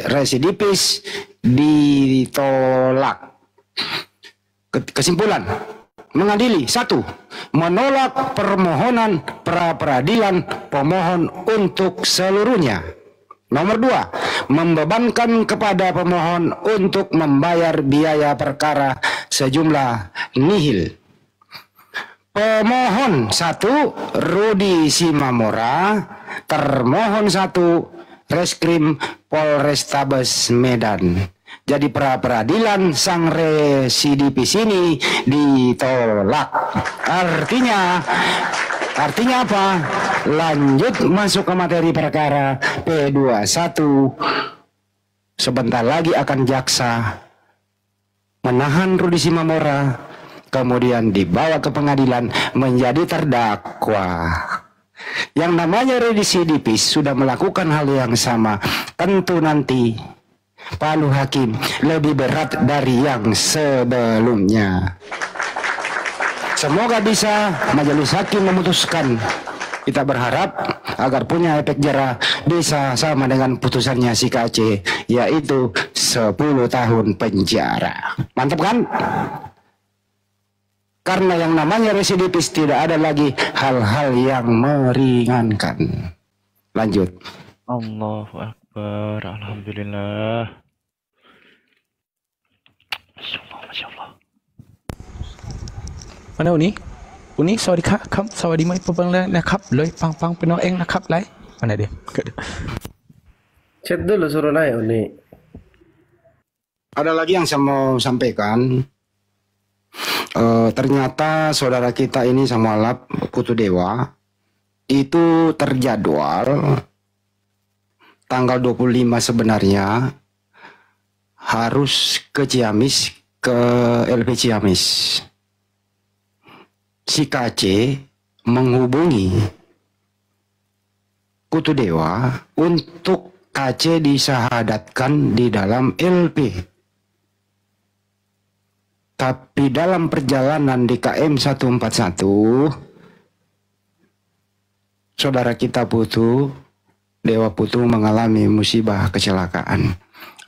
residivis ditolak. Kesimpulan mengadili: 1. Menolak permohonan pra peradilan pemohon untuk seluruhnya. Nomor 2, membebankan kepada pemohon untuk membayar biaya perkara sejumlah nihil. Pemohon 1 Rudi Simamora, termohon 1 Reskrim Polrestabes Medan. Jadi pra-peradilan sang residipis ini ditolak. Artinya apa? Lanjut masuk ke materi perkara P21. Sebentar lagi akan jaksa menahan Rudi Simamora, kemudian dibawa ke pengadilan menjadi terdakwa. Yang namanya residipis sudah melakukan hal yang sama, tentu nanti palu hakim lebih berat dari yang sebelumnya. Semoga bisa majelis hakim memutuskan. Kita berharap agar punya efek jera bisa sama dengan putusannya si KC, yaitu 10 tahun penjara. Mantap kan? Karena yang namanya residipis tidak ada lagi hal-hal yang meringankan. Lanjut. Allahu Akbar. Alhamdulillah. Masya Allah, Masya Allah. Mana Uni? Uni, sawadika, kam, sawadimai pembangla nakap, loy, pang penoeng nakap lai. Mana dia? Chat dulu suruh naik Uni. Ada lagi yang saya mau sampaikan. Ternyata saudara kita ini Samualap Putu Dewa itu terjadwal tanggal 25 sebenarnya harus ke Ciamis, ke LP Ciamis. Si KC menghubungi Putu Dewa untuk KC disahadatkan di dalam LP. Tapi dalam perjalanan di KM 141, saudara kita Putu Dewa Putu mengalami musibah kecelakaan.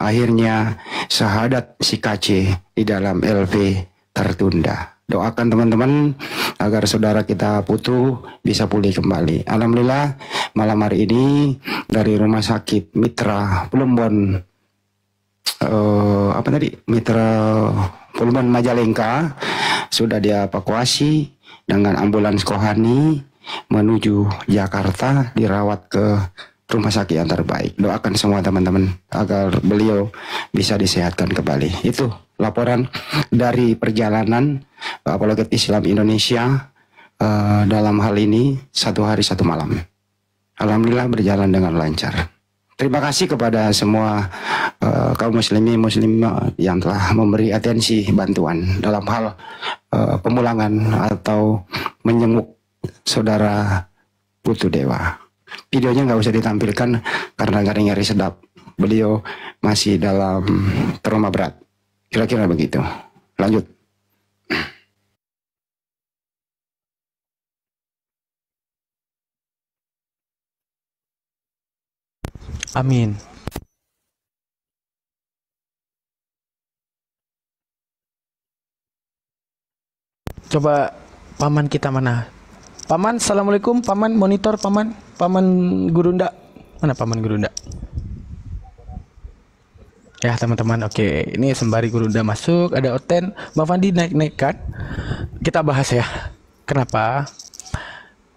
Akhirnya syahadat si KC di dalam LP tertunda. Doakan teman-teman agar saudara kita Putu bisa pulih kembali. Alhamdulillah malam hari ini dari Rumah Sakit Mitra Plumbon Mitra Plumbon Majalengka sudah dievakuasi dengan ambulans Kohani menuju Jakarta, dirawat ke rumah sakit yang terbaik. Doakan semua teman-teman agar beliau bisa disehatkan kembali. Itu laporan dari perjalanan Apologet Islam Indonesia dalam hal ini 1 hari 1 malam. Alhamdulillah berjalan dengan lancar. Terima kasih kepada semua kaum muslimin muslimah yang telah memberi atensi bantuan dalam hal pemulangan atau menjenguk saudara Putu Dewa. Videonya nggak usah ditampilkan karena nyari sedap. Beliau masih dalam trauma berat. Kira-kira begitu. Lanjut. Amin. Coba paman kita mana? Paman, assalamualaikum. Paman, monitor paman. Paman Gurunda. Mana paman Gurunda? Ya teman-teman, oke. Ini sembari Gurunda masuk, ada Oten. Bang Fandi naik kan? Kita bahas ya. Kenapa?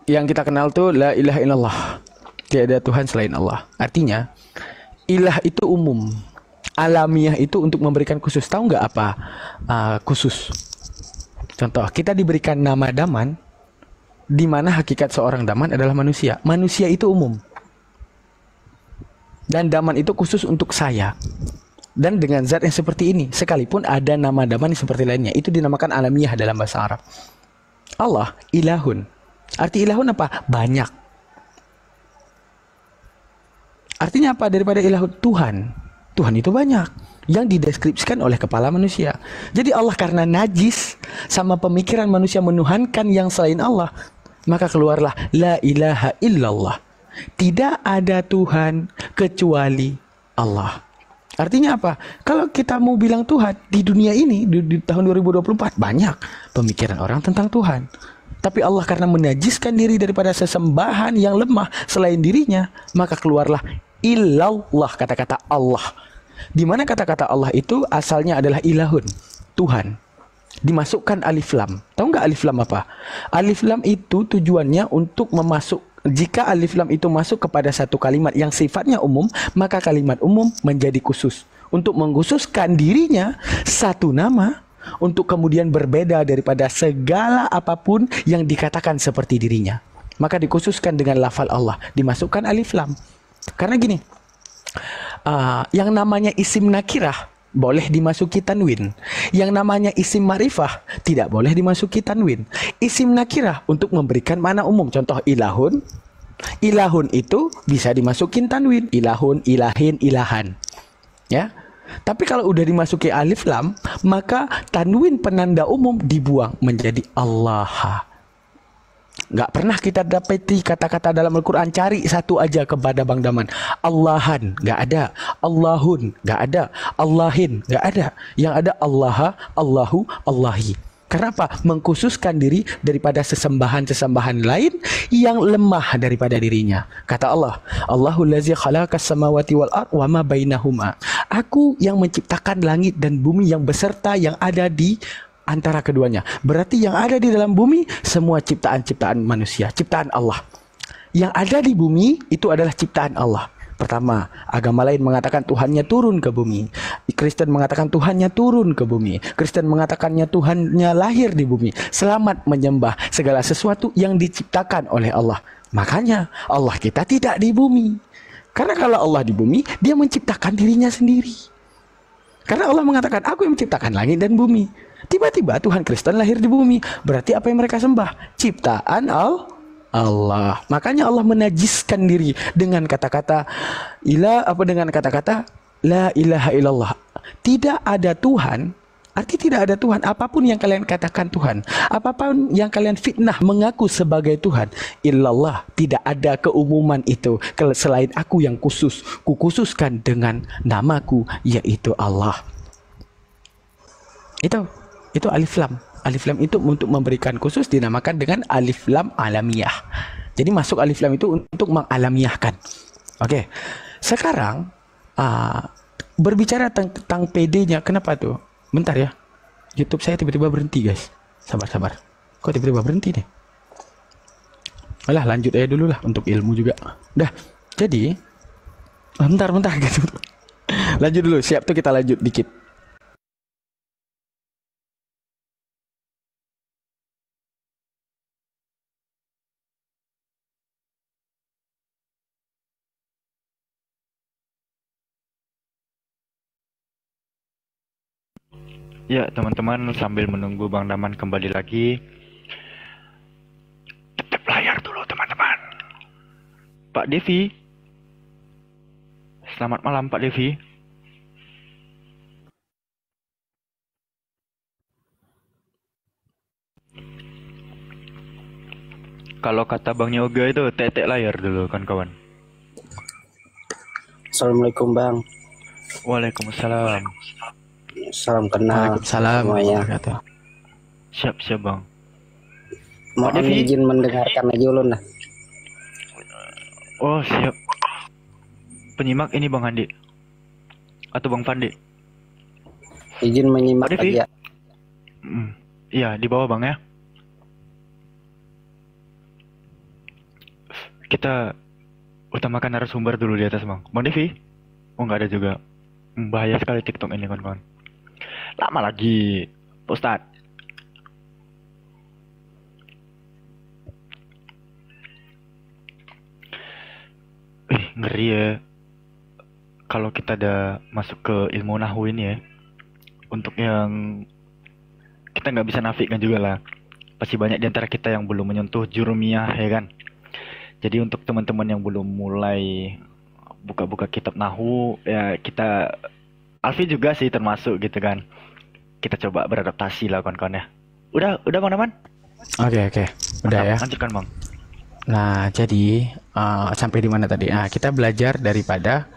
Yang kita kenal tuh la ilaha illallah. Tiada Tuhan selain Allah. Artinya, ilah itu umum. Alamiah itu untuk memberikan khusus. Tahu nggak apa khusus? Contoh, kita diberikan nama Daman, di mana hakikat seorang Daman adalah manusia. Manusia itu umum. Dan Daman itu khusus untuk saya. Dan dengan zat yang seperti ini, sekalipun ada nama Daman yang seperti lainnya, itu dinamakan alamiah dalam bahasa Arab. Allah, ilahun. Arti ilahun apa? Banyak. Artinya apa? Daripada ilah Tuhan. Tuhan itu banyak yang dideskripsikan oleh kepala manusia. Jadi Allah karena najis sama pemikiran manusia menuhankan yang selain Allah, maka keluarlah la ilaha illallah. Tidak ada Tuhan kecuali Allah. Artinya apa? Kalau kita mau bilang Tuhan di dunia ini di tahun 2024 banyak pemikiran orang tentang Tuhan. Tapi Allah karena menajiskan diri daripada sesembahan yang lemah selain dirinya, maka keluarlah illallah, kata-kata Allah. Di mana kata-kata Allah itu asalnya adalah ilahun, Tuhan. Dimasukkan alif lam. Tahu nggak alif lam apa? Alif lam itu tujuannya untuk Jika alif lam itu masuk kepada satu kalimat yang sifatnya umum, maka kalimat umum menjadi khusus. Untuk mengkhususkan dirinya satu nama, untuk kemudian berbeda daripada segala apapun yang dikatakan seperti dirinya. Maka dikhususkan dengan lafal Allah, dimasukkan alif lam. Karena gini, yang namanya isim nakirah boleh dimasuki tanwin. Yang namanya isim ma'rifah tidak boleh dimasuki tanwin. Isim nakirah untuk memberikan makna umum. Contoh ilahun. Ilahun itu bisa dimasukin tanwin. Ilahun, ilahin, ilahan. Ya. Tapi kalau udah dimasuki alif lam, maka tanwin penanda umum dibuang menjadi Allah. Nggak pernah kita dapati kata-kata dalam Al-Quran, cari satu aja kepada Bang Daman. Allahan, nggak ada. Allahun, nggak ada. Allahin, nggak ada. Yang ada Allaha, Allahu, Allahi. Kenapa? Mengkhususkan diri daripada sesembahan-sesembahan lain yang lemah daripada dirinya. Kata Allah, Allahul ladzi khalaqas samawati wal ard wa ma bainahuma. Aku yang menciptakan langit dan bumi yang beserta yang ada di antara keduanya. Berarti yang ada di dalam bumi semua ciptaan-ciptaan manusia, ciptaan Allah. Yang ada di bumi itu adalah ciptaan Allah. Pertama, agama lain mengatakan Tuhannya turun ke bumi. Kristen mengatakan Tuhannya turun ke bumi. Kristen mengatakannya Tuhannya lahir di bumi. Selamat menyembah segala sesuatu yang diciptakan oleh Allah. Makanya Allah kita tidak di bumi. Karena kalau Allah di bumi, dia menciptakan dirinya sendiri. Karena Allah mengatakan, aku yang menciptakan langit dan bumi. Tiba-tiba Tuhan Kristen lahir di bumi. Berarti apa yang mereka sembah? Ciptaan Allah. Makanya Allah menajiskan diri dengan kata-kata dengan kata-kata la ilaha illallah. Tidak ada Tuhan. Arti tidak ada Tuhan. Apapun yang kalian katakan Tuhan, apapun yang kalian fitnah mengaku sebagai Tuhan, illallah, tidak ada keumuman itu selain aku yang khusus. Kukhususkan dengan namaku, yaitu Allah. Itu alif lam. Alif lam itu untuk memberikan khusus dinamakan dengan alif lam alamiah. Jadi masuk alif lam itu untuk mengalamiahkan. Oke. Sekarang berbicara tentang PD-nya, kenapa tuh? Bentar ya. YouTube saya tiba-tiba berhenti, guys. Sabar. Kok tiba-tiba berhenti nih? Alah, lanjut aja dulu lah untuk ilmu juga. Dah. Jadi bentar gitu. Lanjut dulu. Siap tuh, kita lanjut dikit. Ya, teman-teman, sambil menunggu Bang Daman kembali lagi, tutup layar dulu, teman-teman. Pak Devi. Selamat malam, Pak Devi. Kalau kata Bang Yoga itu tetek layar dulu, kan kawan. Assalamualaikum, Bang. Waalaikumsalam. Salam kenal. Waalaikumsalam. Semuanya. Siap, Bang. Mohon izin mendengarkan aja ulun lah. Oh, siap. Penyimak ini Bang Andi atau Bang Fandi? Izin menyimak aja. Iya, di bawah Bang ya. Kita utamakan narasumber dulu di atas, Bang. Bang Devi? Oh, nggak ada juga. Bahaya sekali TikTok ini, kawan-kawan. Lama lagi, Pak Ustadz. Ngeri ya. Kalau kita ada masuk ke ilmu nahwu ini ya. Untuk yang kita nggak bisa nafikan juga lah. Pasti banyak di antara kita yang belum menyentuh jurumiyah, ya kan? Jadi untuk teman-teman yang belum mulai buka-buka kitab nahwu, ya kita, Alfi juga sih termasuk gitu kan. Kita coba beradaptasi lah kawan-kawan ya. Udah Bang Daman? Oke. Udah ya. Lanjutkan Bang. Nah, jadi sampai di mana tadi? Nah, kita belajar daripada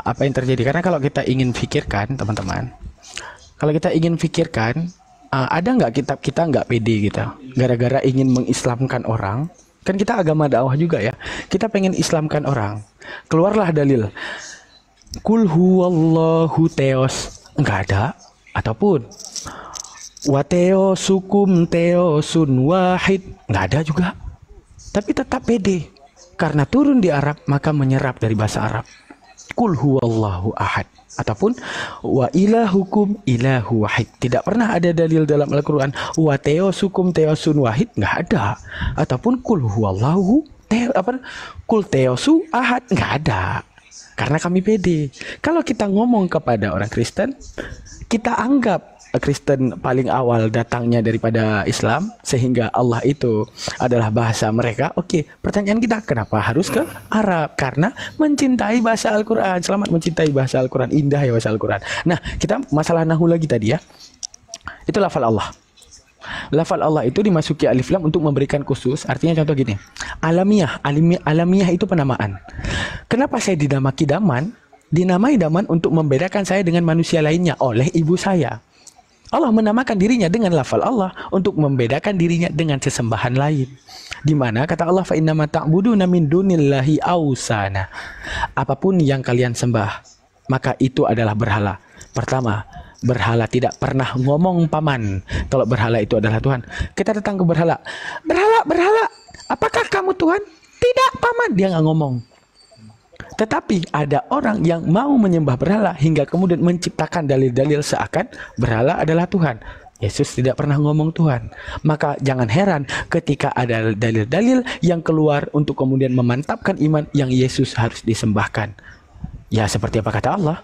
apa yang terjadi. Karena kalau kita ingin pikirkan, teman-teman, kalau kita ingin pikirkan, ada nggak kitab kita nggak pede kita, gara-gara ingin mengislamkan orang. Kan kita agama dakwah juga ya. Kita pengen islamkan orang. Keluarlah dalil. Kul huwallahu teos. Nggak ada. Ataupun wa teosukum teosun wahid. Nggak ada juga. tapi tetap pede. Karena turun di Arab, maka menyerap dari bahasa Arab. Qul huwallahu ahad. Ataupun wa ilahukum ilahu wahid. Tidak pernah ada dalil dalam Al-Quran wa teosukum teosun wahid, nggak ada. Ataupun qul huwallahu qul teosu ahad, nggak ada. Karena kami pede. Kalau kita ngomong kepada orang Kristen, kita anggap Kristen paling awal datangnya daripada Islam, sehingga Allah itu adalah bahasa mereka. Oke, pertanyaan kita, kenapa harus ke Arab? Karena mencintai bahasa Al-Quran. Selamat mencintai bahasa Al-Quran. Indah ya bahasa Al-Quran. Nah, kita masalah nahu lagi tadi ya. Itu lafal Allah. Lafal Allah itu dimasuki alif lam untuk memberikan khusus. Artinya contoh gini, alamiah itu penamaan. Kenapa saya dinamai Daman? Dinamai Daman untuk membedakan saya dengan manusia lainnya oleh ibu saya. Allah menamakan dirinya dengan lafal Allah untuk membedakan dirinya dengan sesembahan lain. Di mana kata Allah, fa innama ta'buduna min dunillahi ausana. Apapun yang kalian sembah, maka itu adalah berhala. Pertama, berhala tidak pernah ngomong paman. Kalau berhala itu adalah Tuhan. Kita datang ke berhala. Berhala, apakah kamu Tuhan? Tidak paman, dia nggak ngomong. Tetapi ada orang yang mau menyembah berhala hingga kemudian menciptakan dalil-dalil seakan berhala adalah Tuhan. Yesus tidak pernah ngomong Tuhan. Maka jangan heran ketika ada dalil-dalil yang keluar untuk kemudian memantapkan iman yang Yesus harus disembahkan. Ya seperti apa kata Allah,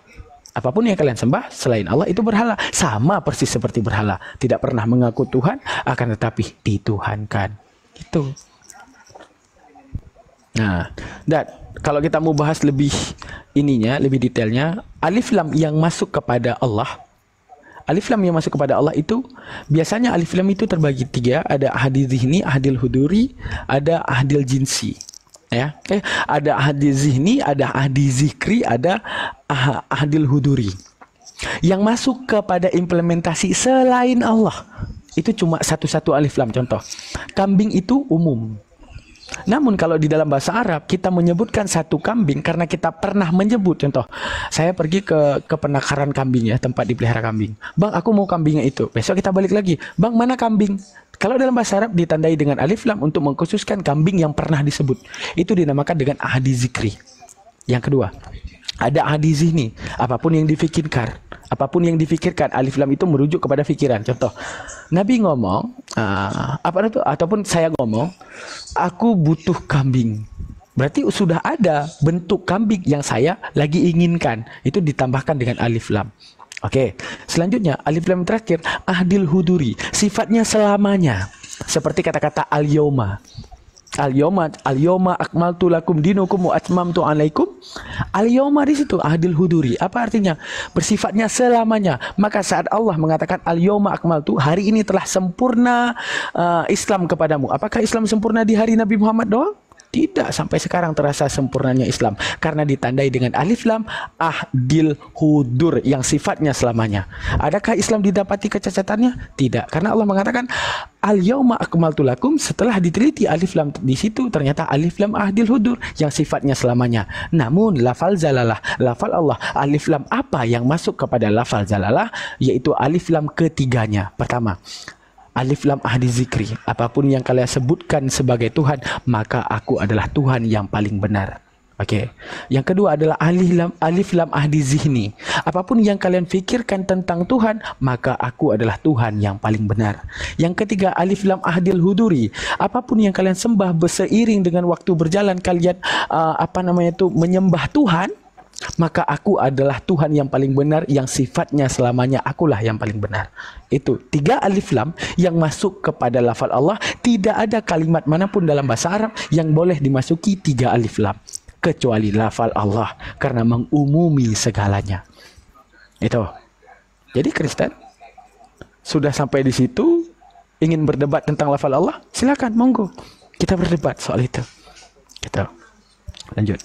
apapun yang kalian sembah selain Allah itu berhala. Sama persis seperti berhala. Tidak pernah mengaku Tuhan, akan tetapi dituhankan. Itu. Nah, dan kalau kita mau bahas lebih lebih detailnya, alif lam yang masuk kepada Allah, alif lam yang masuk kepada Allah itu biasanya alif lam itu terbagi 3, ada ahadi zihni, ahadil huduri, ada ahadil jinsi. Ya, ada ahadi zihni, ada ahadi zikri, ada ahadil huduri. Yang masuk kepada implementasi selain Allah itu cuma satu alif lam. Contoh, kambing itu umum. Namun kalau di dalam bahasa Arab kita menyebutkan satu kambing karena kita pernah menyebut. Contoh, saya pergi ke penakaran kambing ya, tempat dipelihara kambing. Bang, aku mau kambingnya itu. Besok kita balik lagi. Bang, mana kambing? Kalau dalam bahasa Arab ditandai dengan alif lam untuk mengkhususkan kambing yang pernah disebut. Itu dinamakan dengan ahadi zikri. Yang kedua, ada ahadi zihni. Apapun yang difikirkan, alif lam itu merujuk kepada fikiran. Contoh, Nabi ngomong, ataupun saya ngomong, aku butuh kambing. Berarti sudah ada bentuk kambing yang saya lagi inginkan. Itu ditambahkan dengan alif lam. Oke, selanjutnya alif lam terakhir, ahdil huduri. Sifatnya selamanya. Seperti kata-kata al-yawma. Al-yawma akmaltu lakum dinukum wa atmamtu alaikum. Al-yawma di situ ahdil huduri. Apa artinya? Bersifatnya selamanya. Maka saat Allah mengatakan al-yawma akmaltu, hari ini telah sempurna Islam kepadamu. Apakah Islam sempurna di hari Nabi Muhammad doang? Tidak, sampai sekarang terasa sempurnanya Islam karena ditandai dengan alif lam ahdil hudur yang sifatnya selamanya. Adakah Islam didapati kecacatan?nya? Tidak, karena Allah mengatakan al-yauma akmaltu lakum. Setelah diteliti alif lam di situ ternyata alif lam ahdil hudur yang sifatnya selamanya. Namun lafal zalalah, lafal Allah, alif lam apa yang masuk kepada lafal zalalah? Yaitu alif lam ketiganya. Pertama, alif lam ahdi zikri. Apapun yang kalian sebutkan sebagai Tuhan, maka aku adalah Tuhan yang paling benar. Oke. Yang kedua adalah alif lam ahdi zihni. Apapun yang kalian fikirkan tentang Tuhan, maka aku adalah Tuhan yang paling benar. Yang ketiga, alif lam ahdil huduri. Apapun yang kalian sembah berseiring dengan waktu berjalan, kalian menyembah Tuhan, maka aku adalah Tuhan yang paling benar, yang sifatnya selamanya akulah yang paling benar. Itu 3 alif lam yang masuk kepada lafal Allah. Tidak ada kalimat manapun dalam bahasa Arab yang boleh dimasuki 3 alif lam kecuali lafal Allah, karena mengumumi segalanya. Itu. Jadi Kristen sudah sampai di situ, ingin berdebat tentang lafal Allah, silakan, monggo kita berdebat soal itu. Gitu. Lanjut.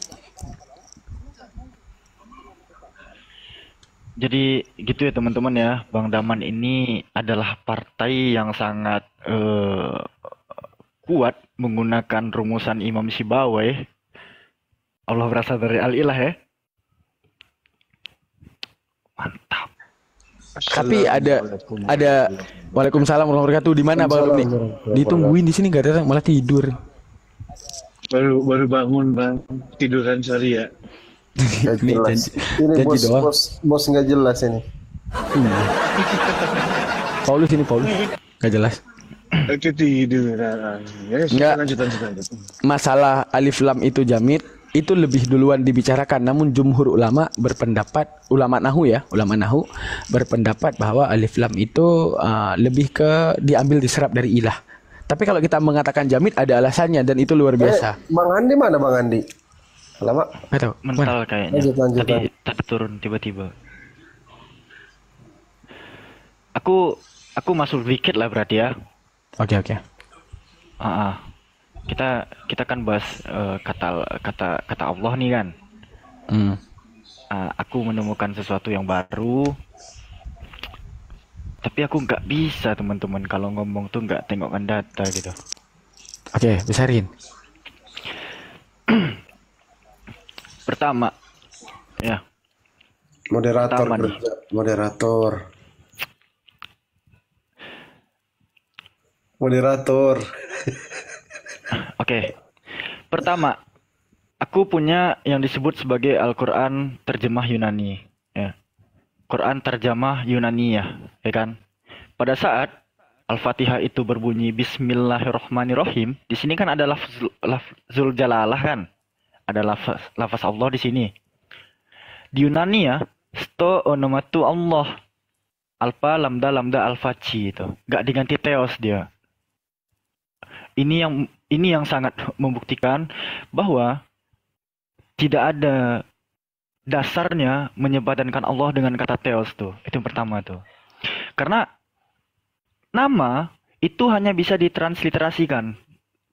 Jadi gitu ya teman-teman ya, Bang Daman ini adalah partai yang sangat kuat menggunakan rumusan Imam Sibawai. Allah berasal dari Al-Ilah ya. Mantap. Tapi ada Waalaikumsalam warahmatullahi wabarakatuh. Di mana Bang nih? Ditungguin di sini, nggak datang, malah tidur. baru bangun bang, tiduran sorry ya. Nggak Ini jelas. janji, Ini janji doang. bos nggak jelas ini. Paulus ini Paulus. Gak jelas. Ketiduran. Ya, Nggak. lanjut. Masalah alif lam itu jamid itu lebih duluan dibicarakan, namun jumhur ulama berpendapat, ulama nahu berpendapat bahwa alif lam itu lebih ke diambil diserap dari ilah. Tapi kalau kita mengatakan jamid ada alasannya dan itu luar biasa. Bang Andi mana Bang Andi? Lama. Nggak tahu. Mental kayaknya. Lanjut. Tadi turun tiba-tiba. Aku masuk dikit lah berarti ya. Oke. Kita kan bahas kata Allah nih kan. Aku menemukan sesuatu yang baru. Tapi aku nggak bisa teman-teman kalau ngomong tuh nggak tengokkan data gitu. Oke, besarin. Pertama, ya. Moderator. Pertama nih. Moderator. Oke. Pertama, aku punya yang disebut sebagai Al-Quran terjemah Yunani. Ya. Quran terjemah Yunani ya kan? Pada saat Al-Fatihah itu berbunyi Bismillahirrohmanirrohim, di sini kan ada lafzul jalalah kan? Ada lafaz Allah di sini. Di Yunani ya, sto onomatu Allah. Alfa lambda alfaci itu. Gak diganti theos dia. Ini yang sangat membuktikan bahwa tidak ada dasarnya menyepadankan Allah dengan kata theos tuh. Itu yang pertama tuh. Karena nama itu hanya bisa ditransliterasikan,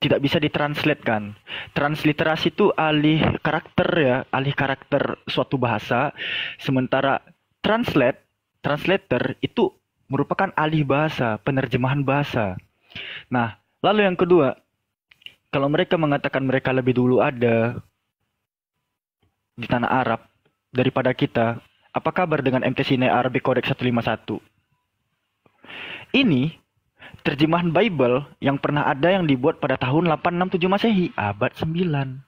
tidak bisa ditranslatekan. Transliterasi itu alih karakter suatu bahasa, sementara translator itu merupakan alih bahasa, penerjemahan bahasa. Nah, lalu yang kedua, kalau mereka mengatakan mereka lebih dulu ada di tanah Arab daripada kita, apa kabar dengan MT Sinai Arabic Codex 151? Ini terjemahan Bible yang pernah ada yang dibuat pada tahun 867 Masehi, abad 9.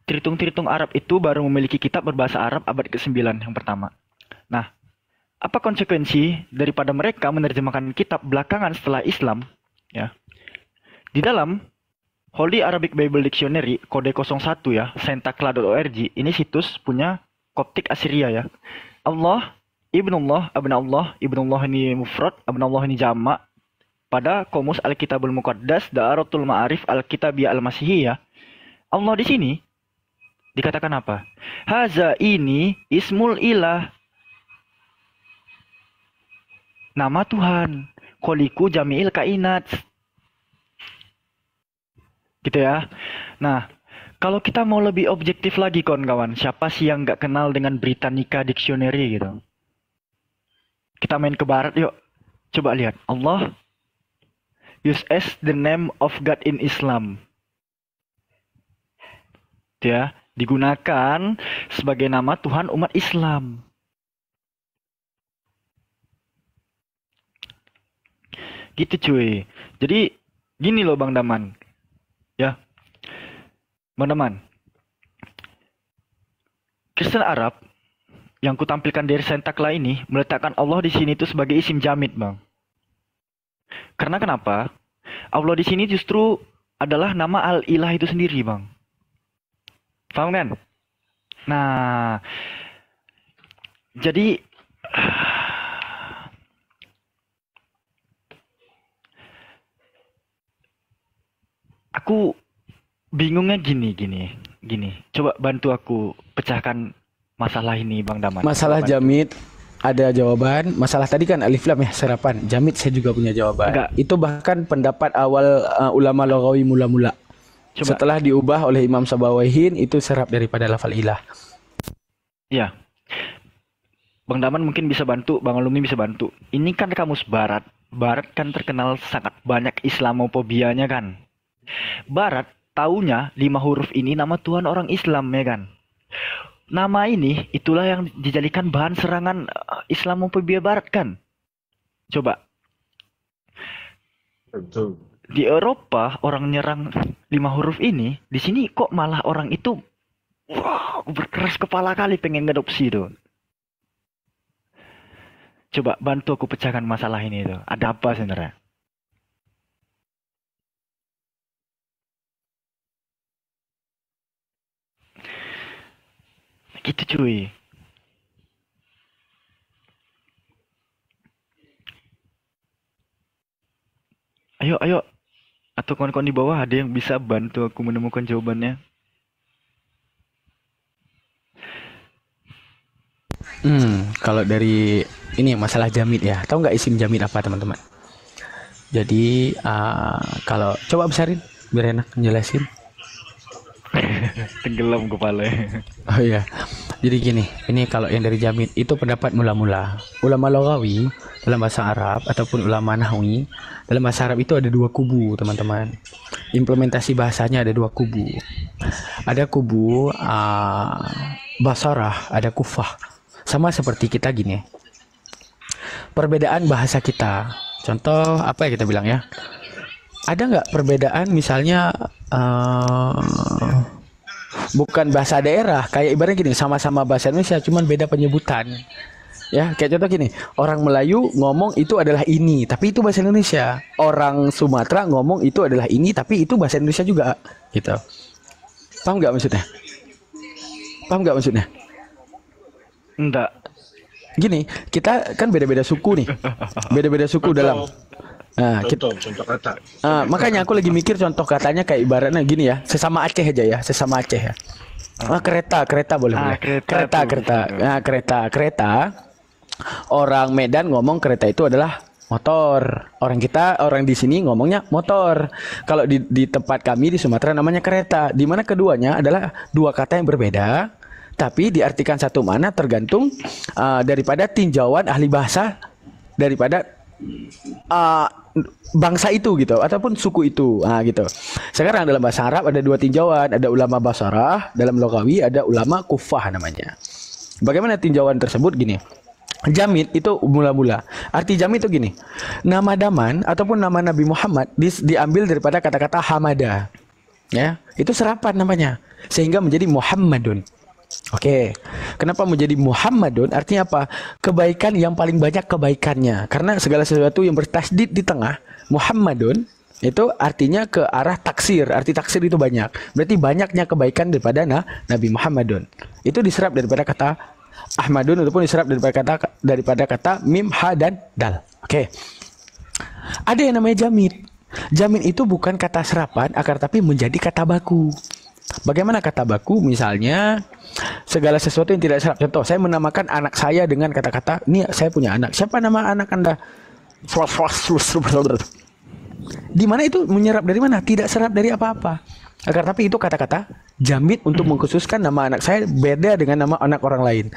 Tritung-tritung Arab itu baru memiliki kitab berbahasa Arab abad ke-9 yang pertama. Nah, apa konsekuensi daripada mereka menerjemahkan kitab belakangan setelah Islam? Ya. Di dalam Holy Arabic Bible Dictionary kode 01 ya, sentakla.org, ini situs punya Koptik Assyria ya. Allah, Ibnullah, Abnallah, Ibnullah ini mufrad, Abnallah ini jamak. Pada Qomus Alkitabul Muqaddas, Da'aratul Ma'arif Alkitabiyah Al-Masihiyah, Allah di sini dikatakan apa? Haza ini ismul ilah. Nama Tuhan. Kholiku jami'il kainat. Gitu ya. Nah, kalau kita mau lebih objektif lagi kawan-kawan, siapa sih yang nggak kenal dengan Britannica Dictionary gitu? Kita main ke barat yuk. Coba lihat. Allah use as the name of God in Islam. Ya, digunakan sebagai nama Tuhan umat Islam. Gitu cuy. Jadi gini loh Bang Daman. Ya, teman-teman, Kristen Arab yang kutampilkan dari Sentakla ini meletakkan Allah di sini itu sebagai isim jamid, Bang. Karena kenapa? Allah di sini justru adalah nama Al-Ilah itu sendiri, Bang. Paham kan? Nah, jadi aku bingungnya gini. Coba bantu aku pecahkan masalah ini, Bang Daman. Masalah jamid ada jawaban. Masalah tadi kan alif lam ya, serapan. Jamid saya juga punya jawaban. Enggak. Itu bahkan pendapat awal ulama lughawi mula-mula. Coba. Setelah diubah oleh Imam Sabawahin itu serap daripada lafal ilah. Iya. Bang Daman mungkin bisa bantu, Bang Alumni bisa bantu. Ini kan kamus barat. Barat kan terkenal sangat banyak Islamofobianya kan. Barat taunya 5 huruf ini nama Tuhan orang Islam ya kan. Nama ini itulah yang dijadikan bahan serangan Islamofobia Barat kan. Coba. Betul. Di Eropa orang nyerang 5 huruf ini, di sini kok malah orang itu wah, berkeras kepala kali pengen ngadopsi tuh. Coba bantu aku pecahkan masalah ini tuh. Ada apa sebenarnya? Gitu cuy. Ayo. Atau kawan-kawan di bawah ada yang bisa bantu aku menemukan jawabannya? Kalau dari ini masalah jamit ya, tahu nggak isim jamit apa teman-teman? Jadi kalau coba besarin biar enak ngejelasin. Tenggelam kepala. Oh iya, jadi gini, ini kalau yang dari jamit itu pendapat mula-mula. Ulama Lughawi dalam bahasa Arab ataupun ulama Nahwi dalam bahasa Arab itu ada 2 kubu teman-teman. Implementasi bahasanya ada 2 kubu. Ada kubu Basarah, ada Kufah. Sama seperti kita gini. Perbedaan bahasa kita. Contoh apa ya kita bilang ya? Ada nggak perbedaan misalnya bukan bahasa daerah, kayak ibaratnya gini, sama-sama bahasa Indonesia cuman beda penyebutan. Ya, kayak contoh gini, orang Melayu ngomong itu adalah ini, tapi itu bahasa Indonesia. Orang Sumatera ngomong itu adalah ini, tapi itu bahasa Indonesia juga, gitu. Paham nggak maksudnya? Enggak. Gini, kita kan beda-beda suku nih, beda-beda suku dalam. Nah, contoh kata. Makanya aku lagi mikir contoh katanya kayak ibaratnya gini ya, sesama Aceh aja ya, sesama Aceh ya. Kereta boleh. Kereta. Nah, kereta. Orang Medan ngomong kereta itu adalah motor. Orang di sini ngomongnya motor. Kalau di tempat kami di Sumatera namanya kereta. Di mana keduanya adalah 2 kata yang berbeda, tapi diartikan satu mana tergantung daripada tinjauan ahli bahasa daripada bangsa itu gitu ataupun suku itu gitu. Sekarang dalam bahasa Arab ada 2 tinjauan, ada ulama Basarah, dalam Lughawi ada ulama Kufah namanya. Bagaimana tinjauan tersebut gini? Jamit itu mula-mula. Arti jamit itu gini. Nama Daman ataupun nama Nabi Muhammad diambil daripada kata-kata Hamada. Ya, itu serapan namanya sehingga menjadi Muhammadun. Oke, kenapa menjadi Muhammadun? Artinya apa? Kebaikan yang paling banyak kebaikannya. Karena segala sesuatu yang bertasdid di tengah, Muhammadun itu artinya ke arah taksir. Arti taksir itu banyak. Berarti banyaknya kebaikan daripada Nabi Muhammadun. Itu diserap daripada kata Ahmadun ataupun diserap daripada kata mim, ha dan dal. Oke. Ada yang namanya jamid. Jamid itu bukan kata serapan, akan tapi menjadi kata baku. Bagaimana kata baku? Misalnya segala sesuatu yang tidak serap. Contoh, saya menamakan anak saya dengan kata-kata, ini saya punya anak. Siapa nama anak Anda? Di mana itu menyerap dari mana? Tidak serap dari apa-apa. Agar tapi itu kata-kata jamid untuk mengkhususkan nama anak saya beda dengan nama anak orang lain.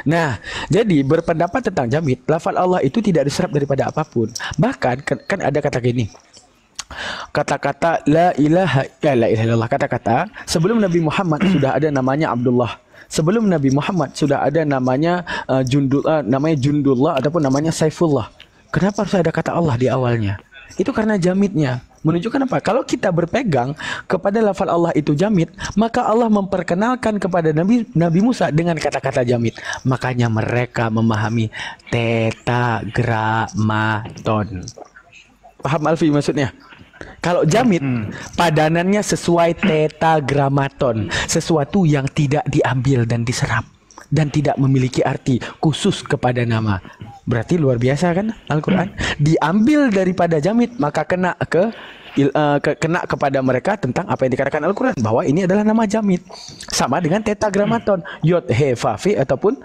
Nah, jadi berpendapat tentang jamid, lafal Allah itu tidak diserap daripada apapun. Bahkan kan ada kata gini. Kata-kata la ilaha illallah, kata-kata sebelum Nabi Muhammad sudah ada namanya Abdullah. Sebelum Nabi Muhammad sudah ada namanya Jundullah ataupun namanya Saifullah. Kenapa harus ada kata Allah di awalnya? Itu karena jamidnya. Menunjukkan apa? Kalau kita berpegang kepada lafal Allah itu jamid, maka Allah memperkenalkan kepada Nabi Musa dengan kata-kata jamid. Makanya mereka memahami tetragramaton. Paham Alfi maksudnya? Kalau jamid, padanannya sesuai tetragramaton, sesuatu yang tidak diambil dan diserap dan tidak memiliki arti khusus kepada nama. Berarti luar biasa kan Al-Quran? Diambil daripada jamid, maka kena kepada mereka tentang apa yang dikatakan Al-Quran, bahwa ini adalah nama jamid. Sama dengan tetragramaton, yod, he, fa, fi, ataupun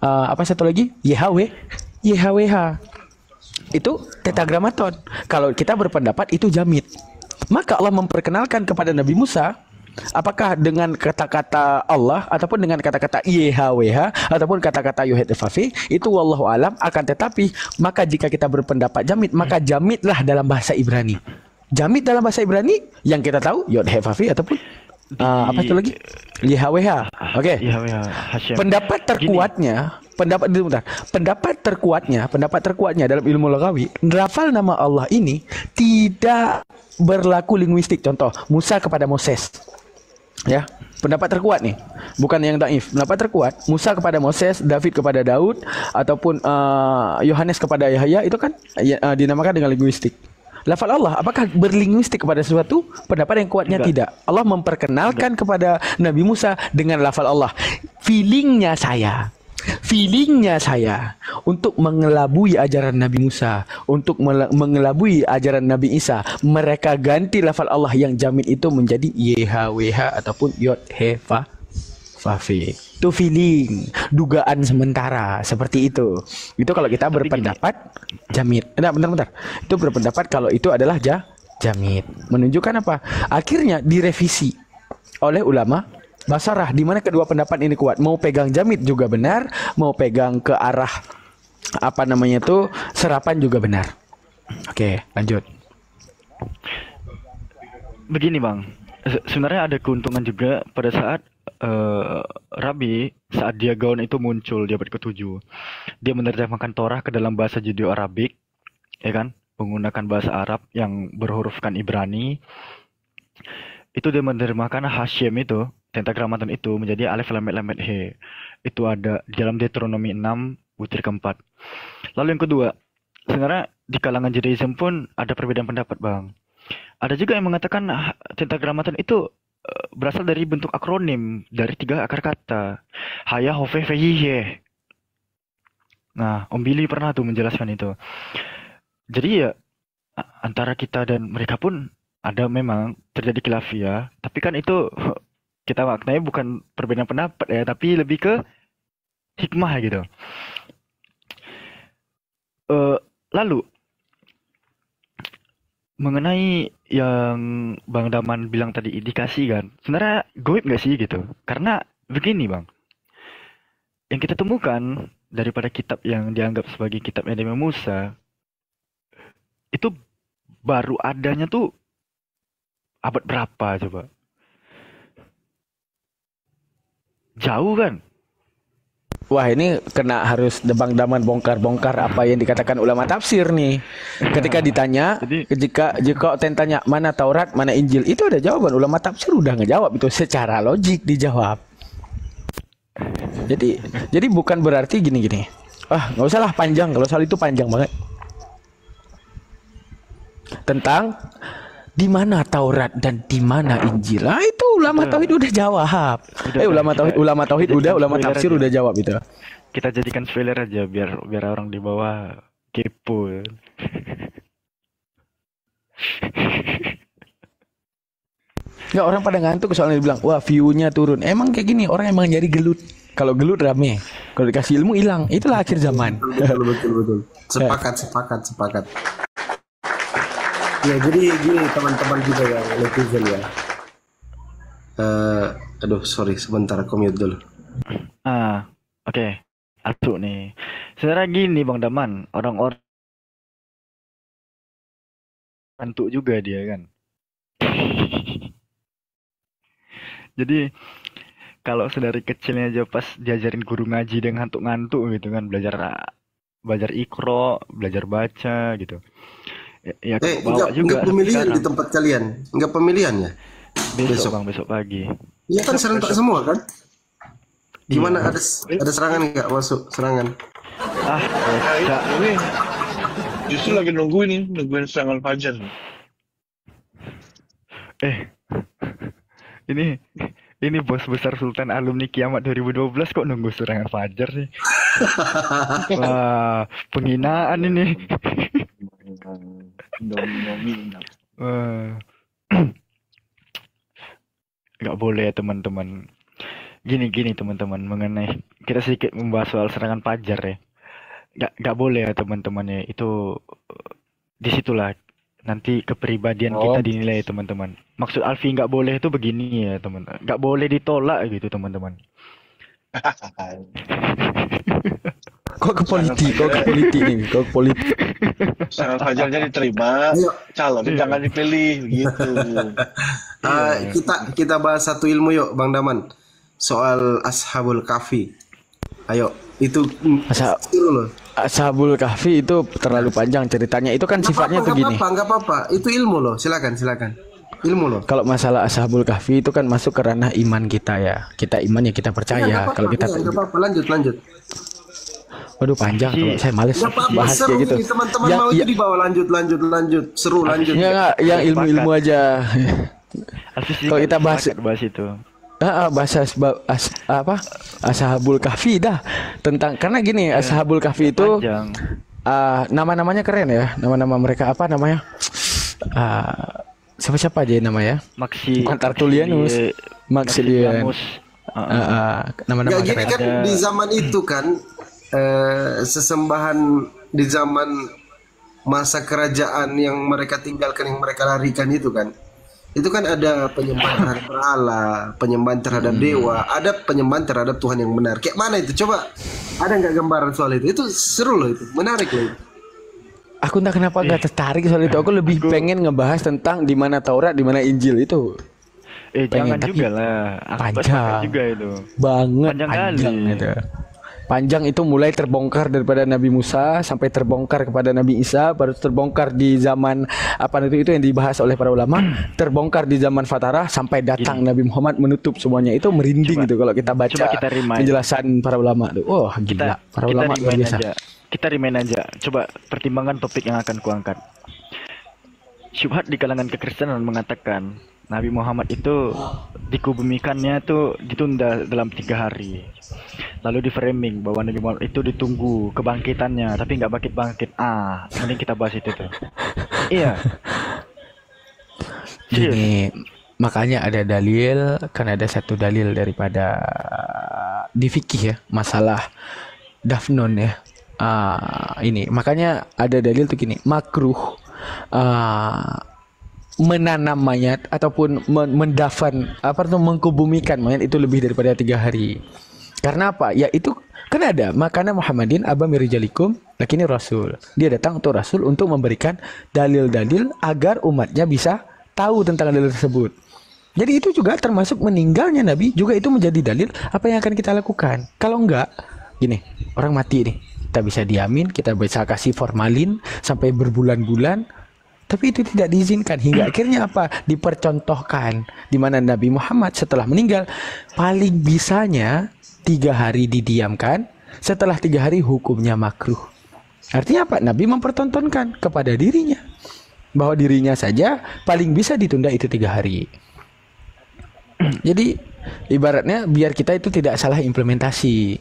apa satu lagi? YHWH. Itu tetragramaton. Kalau kita berpendapat itu jamid, maka Allah memperkenalkan kepada Nabi Musa, apakah dengan kata-kata Allah ataupun dengan kata-kata YHWH ataupun kata-kata yuhid fafi, itu wallahu alam. Akan tetapi maka jika kita berpendapat jamid, maka jamidlah dalam bahasa Ibrani. Jamid dalam bahasa Ibrani yang kita tahu yod fafi ataupun apa itu lagi? YHWH. Oke. Pendapat pendapat terkuatnya dalam ilmu lagawi, lafal nama Allah ini tidak berlaku linguistik. Contoh, Musa kepada Moses. Ya, pendapat terkuat nih, bukan yang daif. Pendapat terkuat, Musa kepada Moses, David kepada Daud, ataupun Yohanes kepada Yahya, itu kan dinamakan dengan linguistik. Lafal Allah apakah berlinguistik kepada sesuatu? Pendapat yang kuatnya tidak. Allah memperkenalkan kepada Nabi Musa dengan lafal Allah. Feelingnya saya untuk mengelabui ajaran Nabi Musa, untuk mengelabui ajaran Nabi Isa, mereka ganti lafal Allah yang jamid itu menjadi YHWH ataupun YOD-HE-FA Fafi. Itu feeling, dugaan sementara seperti itu. Itu kalau kita berpendapat jamid. Bentar. Itu berpendapat kalau itu adalah jamid. Menunjukkan apa? Akhirnya direvisi oleh ulama Basarah, di mana kedua pendapat ini kuat. Mau pegang jamid juga benar, mau pegang ke arah serapan juga benar. Oke, lanjut. Begini Bang, sebenarnya ada keuntungan juga pada saat Rabi, saat dia gaun itu muncul di abad ke-7. Dia menerjemahkan Torah ke dalam bahasa Judeo-Arabik, ya kan? Menggunakan bahasa Arab yang berhurufkan Ibrani. Itu dia menerjemahkan Hasyim itu, tentagramaton itu menjadi alif lam mim he. Itu ada di dalam Deuteronomi 6 butir keempat. Lalu yang kedua, sebenarnya di kalangan Judaism pun ada perbedaan pendapat Bang. Ada juga yang mengatakan tentagramaton itu berasal dari bentuk akronim dari 3 akar kata. Haya, Hove, Fehihe. Nah, Om Billy pernah tuh menjelaskan itu. Jadi ya antara kita dan mereka pun ada memang terjadi khilafiyah, tapi kan itu kita maknanya bukan perbedaan pendapat ya, tapi lebih ke hikmah gitu. Lalu mengenai yang Bang Daman bilang tadi indikasi kan, sebenarnya goib nggak sih gitu? Karena begini Bang, yang kita temukan daripada kitab yang dianggap sebagai kitabnya Nabi Musa, itu baru adanya tuh abad berapa coba? Jauh kan? Wah, ini kena harus Bang Daman bongkar-bongkar apa yang dikatakan ulama tafsir nih. Ketika ditanya, jika tanya mana Taurat, mana Injil, itu ada jawaban. Ulama tafsir udah ngejawab itu secara logik dijawab. Jadi bukan berarti gini-gini. Nggak usah lah panjang, kalau soal itu panjang banget. Tentang di mana Taurat dan di mana Injil. Itu ulama tauhid udah jawab. Ulama tauhid udah, ulama tafsir udah jawab itu. Kita jadikan spoiler aja biar orang di bawah kepo. Nggak, orang pada ngantuk soalnya dibilang, wah view-nya turun. Emang kayak gini, orang emang nyari gelut. Kalau gelut rame, kalau dikasih ilmu hilang. Itulah akhir zaman. Betul. Sepakat. Ya, jadi gini teman-teman juga ya, netizen ya. Sorry, sebentar aku mute dulu. Oke. Atuh nih. Sebenarnya gini Bang Daman, orang-orang ngantuk juga dia kan. Jadi kalau sedari kecilnya aja pas diajarin guru ngaji dia ngantuk-ngantuk gitu kan, belajar Iqra, belajar baca gitu. Ya enggak pemilihan sekarang. Di tempat kalian enggak pemilihan ya? Besok Bang, besok pagi. Iya kan serentak semua kan? Gimana ada serangan enggak masuk serangan? Ini justru lagi nungguin serangan fajar. Ini bos besar Sultan alumni Kiamat 2012 kok nunggu serangan fajar sih? Wah, penghinaan ini. Nggak boleh ya teman-teman. Gini teman-teman, mengenai kita sedikit membahas soal serangan fajar ya. Nggak boleh ya teman-teman ya. Itu disitulah nanti kepribadian kita dinilai teman-teman. Maksud Alfi nggak boleh itu begini ya teman-teman. Nggak boleh ditolak gitu teman-teman. Kok ke politik. Serangan fajarnya diterima, calon jangan dipilih gitu. Kita bahas satu ilmu yuk Bang Daman, soal Ashabul Kahfi. Ayo Itu Asa- seru loh. Ashabul Kahfi itu terlalu panjang ceritanya. Itu kan sifatnya tuh gini. Nggak apa-apa. Itu ilmu loh. Silakan. Ilmu loh. Kalau masalah Ashabul Kahfi itu kan masuk ke ranah iman kita ya. Kita iman ya kita percaya. Kalau kita nggak apa-apa. Lanjut. waduh panjang kalau saya males Nggak apa-apa. bahas Seru kayak gitu. nih, teman-teman Yang- mau ya- itu dibawa lanjut. Seru lanjut. Ya, yang ilmu-ilmu aja. Kalau kita bahas itu. Ashabul Kahfi dah tentang karena gini Ashabul Kahfi itu Panjang. nama-namanya keren ya, nama-nama mereka apa namanya, siapa aja namanya, bukan Tertullianus, Maxilian, nama-nama Nggak gini keren. kan di zaman itu kan sesembahan di zaman masa kerajaan yang mereka tinggalkan, yang mereka larikan itu kan. Itu kan ada penyembahan terhadap berhala, penyembahan terhadap dewa, ada penyembahan terhadap Tuhan yang benar. Kayak mana itu? Coba ada nggak gambaran soal itu? Itu seru loh, itu menarik loh. Aku entah kenapa nggak tertarik soal itu. Aku lebih pengen ngebahas tentang di mana Taurat, di mana Injil itu. Jangan tapi juga lah. Aku panjang sepakat juga itu. banget, Panjang panjang kali. itu. Panjang itu mulai terbongkar daripada Nabi Musa sampai terbongkar kepada Nabi Isa, baru terbongkar di zaman apa itu yang dibahas oleh para ulama, terbongkar di zaman Fatarah sampai datang Nabi Muhammad menutup semuanya. Itu merinding gitu kalau kita baca kita remind. penjelasan para ulama tuh. Oh, gila. Para ulama luar remind biasa. aja. Kita remind aja. Coba pertimbangkan topik yang akan kuangkat. Syubhat di kalangan kekristenan mengatakan Nabi Muhammad itu dikubumikannya tuh ditunda dalam 3 hari. Lalu di framing bahwa Nabi Muhammad itu ditunggu kebangkitannya, tapi nggak bangkit-bangkit. Mending kita bahas itu tuh. Iya. Gini, makanya ada dalil, kan ada satu dalil daripada di fikih ya, masalah dafnun ya. Ini makanya ada dalil tuh gini, makruh menanam mayat ataupun mendafan mengkubumikan mayat itu lebih daripada 3 hari. Karena apa? Ya itu kan ada makana Muhammadin aba mirijalikum lakini rasul. Dia datang untuk rasul untuk memberikan dalil-dalil agar umatnya bisa tahu tentang dalil tersebut. Jadi itu juga termasuk meninggalnya Nabi juga itu menjadi dalil apa yang akan kita lakukan. Kalau enggak, gini, orang mati nih, kita bisa diamin, kita bisa kasih formalin sampai berbulan-bulan, tapi itu tidak diizinkan hingga akhirnya apa? Dipercontohkan di mana Nabi Muhammad setelah meninggal paling bisanya 3 hari didiamkan, setelah 3 hari hukumnya makruh. Artinya apa? Nabi mempertontonkan kepada dirinya bahwa dirinya saja paling bisa ditunda itu 3 hari. Jadi ibaratnya biar kita itu tidak salah implementasi.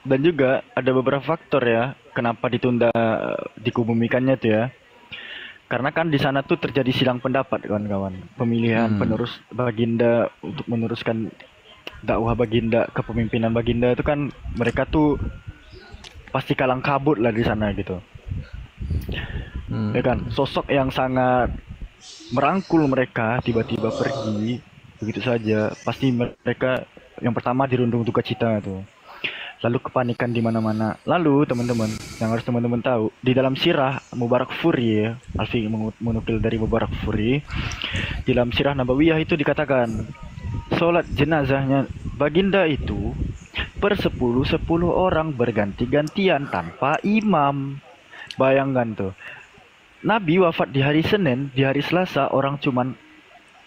Dan juga ada beberapa faktor ya kenapa ditunda dikubumikannya tuh ya. Karena kan di sana tuh terjadi silang pendapat kawan-kawan. Pemilihan penerus baginda untuk meneruskan dakwah baginda, kepemimpinan baginda itu kan mereka tuh pasti kalang kabut lah di sana gitu. Ya kan, sosok yang sangat merangkul mereka tiba-tiba pergi begitu saja, pasti mereka yang pertama dirundung duka cita tuh. Lalu kepanikan di mana-mana. Lalu teman-teman, yang harus teman-teman tahu, di dalam sirah Mubarak Furi ya, Alfi menukil dari Mubarak Furi, di dalam sirah Nabawiyah itu dikatakan sholat jenazahnya baginda itu per 10 orang berganti-gantian tanpa imam. Bayangkan tuh, Nabi wafat di hari Senin, di hari Selasa orang cuman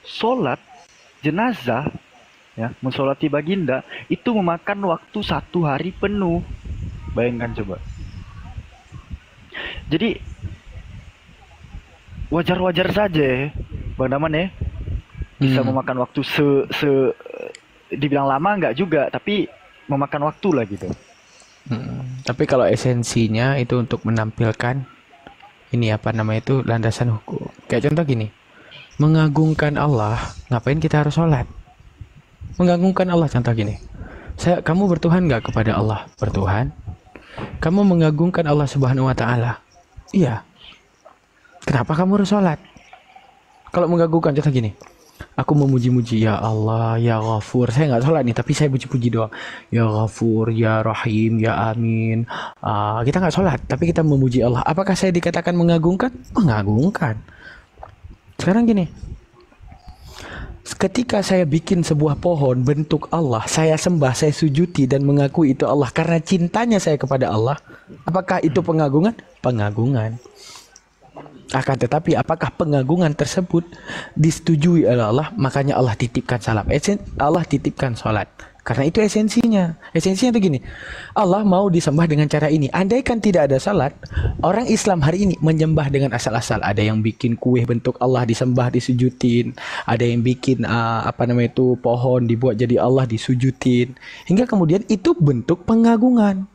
sholat jenazah ya, mensolati baginda itu memakan waktu 1 hari penuh. Bayangkan coba. Jadi wajar-wajar saja ya, Bang Daman ya, bisa memakan waktu dibilang lama enggak juga, tapi memakan waktu lah gitu. Tapi kalau esensinya itu untuk menampilkan ini apa namanya itu landasan hukum. Kayak contoh gini, mengagungkan Allah, ngapain kita harus sholat? Mengagungkan Allah contoh gini, kamu bertuhan nggak kepada Allah? Bertuhan. Kamu mengagungkan Allah Subhanahu Wa Taala? Iya. Kenapa kamu harus sholat? Kalau mengagungkan contoh gini, aku memuji-muji ya Allah, ya Ghafur. Saya nggak sholat nih, tapi saya puji-puji doang. Ya Ghafur, ya Rahim, ya Amin. Kita nggak sholat, tapi kita memuji Allah. Apakah saya dikatakan mengagungkan? Mengagungkan. Sekarang gini, Ketika saya bikin sebuah pohon bentuk Allah, saya sembah, saya sujudi dan mengakui itu Allah karena cintanya saya kepada Allah, apakah itu pengagungan? Pengagungan. Akan tetapi apakah pengagungan tersebut disetujui oleh Allah? Makanya Allah titipkan salat. Allah titipkan salat. Karena itu esensinya. Esensinya itu gini. Allah mau disembah dengan cara ini. Andaikan tidak ada salat, orang Islam hari ini menyembah dengan asal-asal. Ada yang bikin kue bentuk Allah disembah, disujudin. Ada yang bikin pohon dibuat jadi Allah disujudin. Hingga kemudian itu bentuk pengagungan.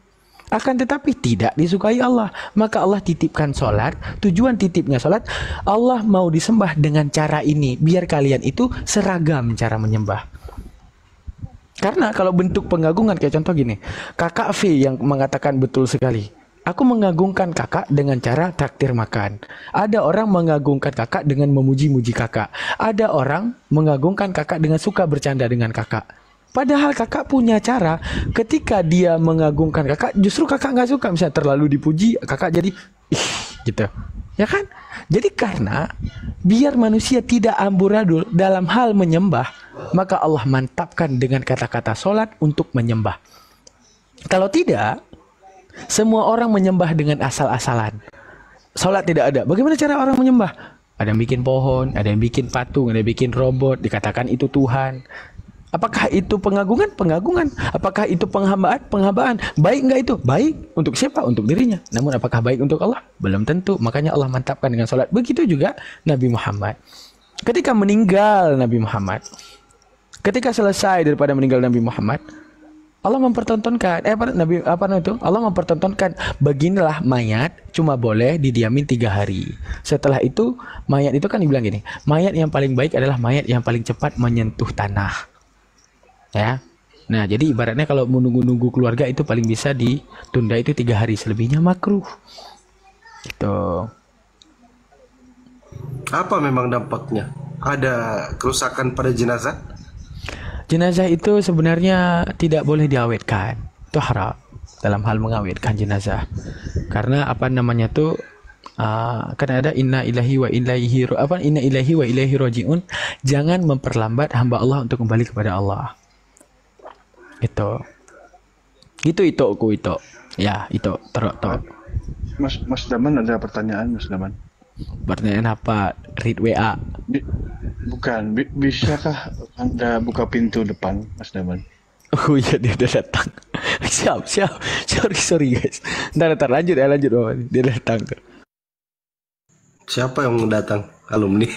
Akan tetapi tidak disukai Allah. Maka Allah titipkan sholat. Tujuan titipnya sholat, Allah mau disembah dengan cara ini, biar kalian itu seragam cara menyembah. Karena kalau bentuk pengagungan, kayak contoh gini, kakak V yang mengatakan betul sekali, aku mengagungkan kakak dengan cara traktir makan. Ada orang mengagungkan kakak dengan memuji-muji kakak. Ada orang mengagungkan kakak dengan suka bercanda dengan kakak. Padahal kakak punya cara, ketika dia mengagungkan kakak, justru kakak nggak suka. Misalnya terlalu dipuji, kakak jadi gitu, ya kan? Jadi karena biar manusia tidak amburadul dalam hal menyembah, maka Allah mantapkan dengan kata-kata sholat untuk menyembah. Kalau tidak, semua orang menyembah dengan asal-asalan. Sholat tidak ada. Bagaimana cara orang menyembah? Ada yang bikin pohon, ada yang bikin patung, ada yang bikin robot, dikatakan itu Tuhan. Apakah itu pengagungan? Pengagungan. Apakah itu penghambaan? Penghambaan. Baik enggak itu? Baik. Untuk siapa? Untuk dirinya. Namun apakah baik untuk Allah? Belum tentu. Makanya Allah mantapkan dengan salat. Begitu juga Nabi Muhammad. Ketika meninggal Nabi Muhammad, ketika selesai daripada meninggal Nabi Muhammad, Allah mempertontonkan Allah mempertontonkan beginilah mayat cuma boleh didiamin 3 hari. Setelah itu mayat itu kan dibilang gini, mayat yang paling baik adalah mayat yang paling cepat menyentuh tanah. Ya, nah jadi ibaratnya kalau menunggu-nunggu keluarga itu paling bisa ditunda itu 3 hari, selebihnya makruh. Gitu. Apa memang dampaknya? Ada kerusakan pada jenazah? Jenazah itu sebenarnya tidak boleh diawetkan. Itu haram dalam hal mengawetkan jenazah. Karena kan ada inna ilahi wa ilaihi rajiun. Jangan memperlambat hamba Allah untuk kembali kepada Allah. Itu ya itu terok. Mas Daman ada pertanyaan, Mas Daman. Pertanyaan apa? Read WA. Bukan, bisakah Anda buka pintu depan, Mas Daman? Oh iya, dia udah datang. Siap. Sorry guys. Ntar lanjut. Dia datang. Siapa yang datang? Alumni.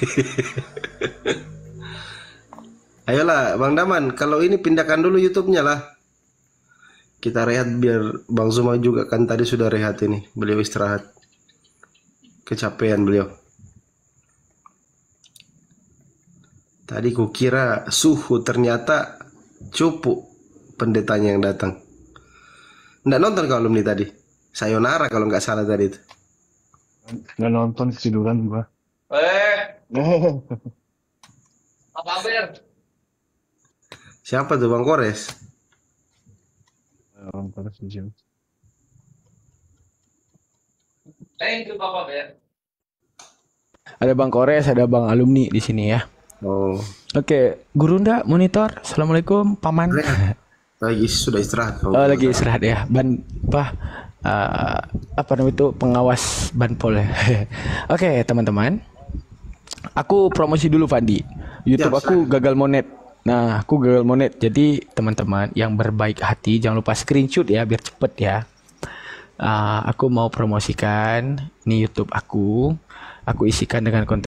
Ayolah Bang Daman, kalau ini pindahkan dulu YouTube-nya lah. Kita rehat biar Bang Zuma juga kan tadi sudah rehat ini. Beliau istirahat. Kecapean beliau. Tadi kukira suhu, ternyata cupu pendetanya yang datang. Nggak nonton kalau alumni tadi. Sayonara kalau nggak salah tadi itu. Nggak nonton, ketiduran gua. Apa kabar? Siapa tuh Bang Kores? Bang Kores di gym. Thank you Papa Ber. Ada Bang Kores, ada Bang alumni di sini ya. Oh. Oke, Gurunda monitor. Assalamualaikum Paman. Lagi sudah istirahat. Lagi istirahat ya. Pengawas Banpol ya. Oke, teman-teman. Aku promosi dulu Fandi. YouTube aku gagal monet. Nah, aku gagal monet. Jadi teman-teman yang berbaik hati jangan lupa screenshot ya biar cepet ya. Aku mau promosikan nih YouTube aku. Aku isikan dengan konten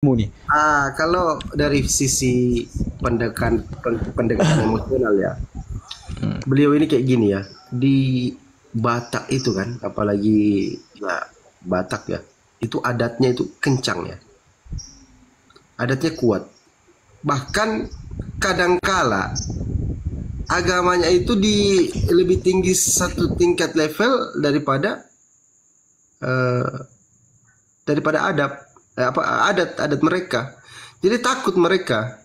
nih. Kalau dari sisi pendekatan emosional ya, beliau ini kayak gini ya, di Batak itu kan, apalagi ya Batak ya, itu adatnya itu kencang ya, adatnya kuat, bahkan kadangkala agamanya itu lebih tinggi satu tingkat level daripada adat mereka. Jadi takut mereka.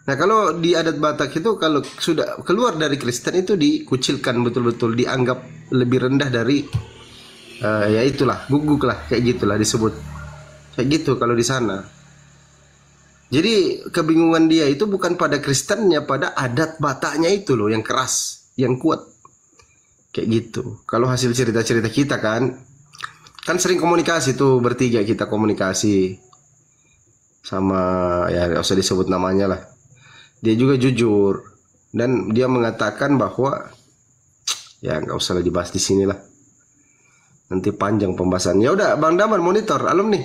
Nah, kalau di adat Batak itu kalau sudah keluar dari Kristen itu dikucilkan betul-betul, dianggap lebih rendah dari ya itulah, guguk lah, kayak gitulah disebut. Kayak gitu kalau di sana. Jadi kebingungan dia itu bukan pada Kristennya, pada adat Bataknya itu loh yang keras, yang kuat. Kayak gitu. Kalau hasil cerita-cerita kita kan sering komunikasi tuh, bertiga kita komunikasi sama, ya nggak usah disebut namanya lah. Dia juga jujur dan dia mengatakan bahwa ya nggak usah dibahas di sini lah, nanti panjang pembahasannya. Ya udah, Bang Daman monitor alumni,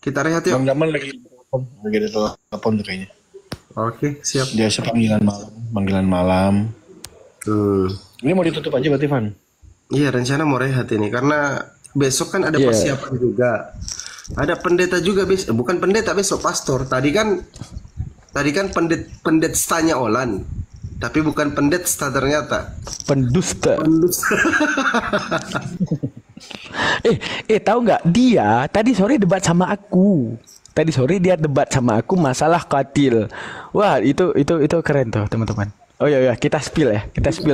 kita rehat yuk. Bang Daman lagi di telepon tuh kayaknya. Oke, siap. Dia panggilan malam. Ini mau ditutup aja berarti, Van? Iya, rencana mau rehat ini karena besok kan ada persiapan juga. Ada pendeta juga bukan pendeta besok, pastor. Tadi kan pendetstanya Olan, tapi bukan pendetsta ternyata. Pendusta. Tahu nggak, dia tadi sore debat sama aku. Tadi sore dia debat sama aku masalah qatil. Wah, itu keren tuh, teman-teman. Oh iya, kita spill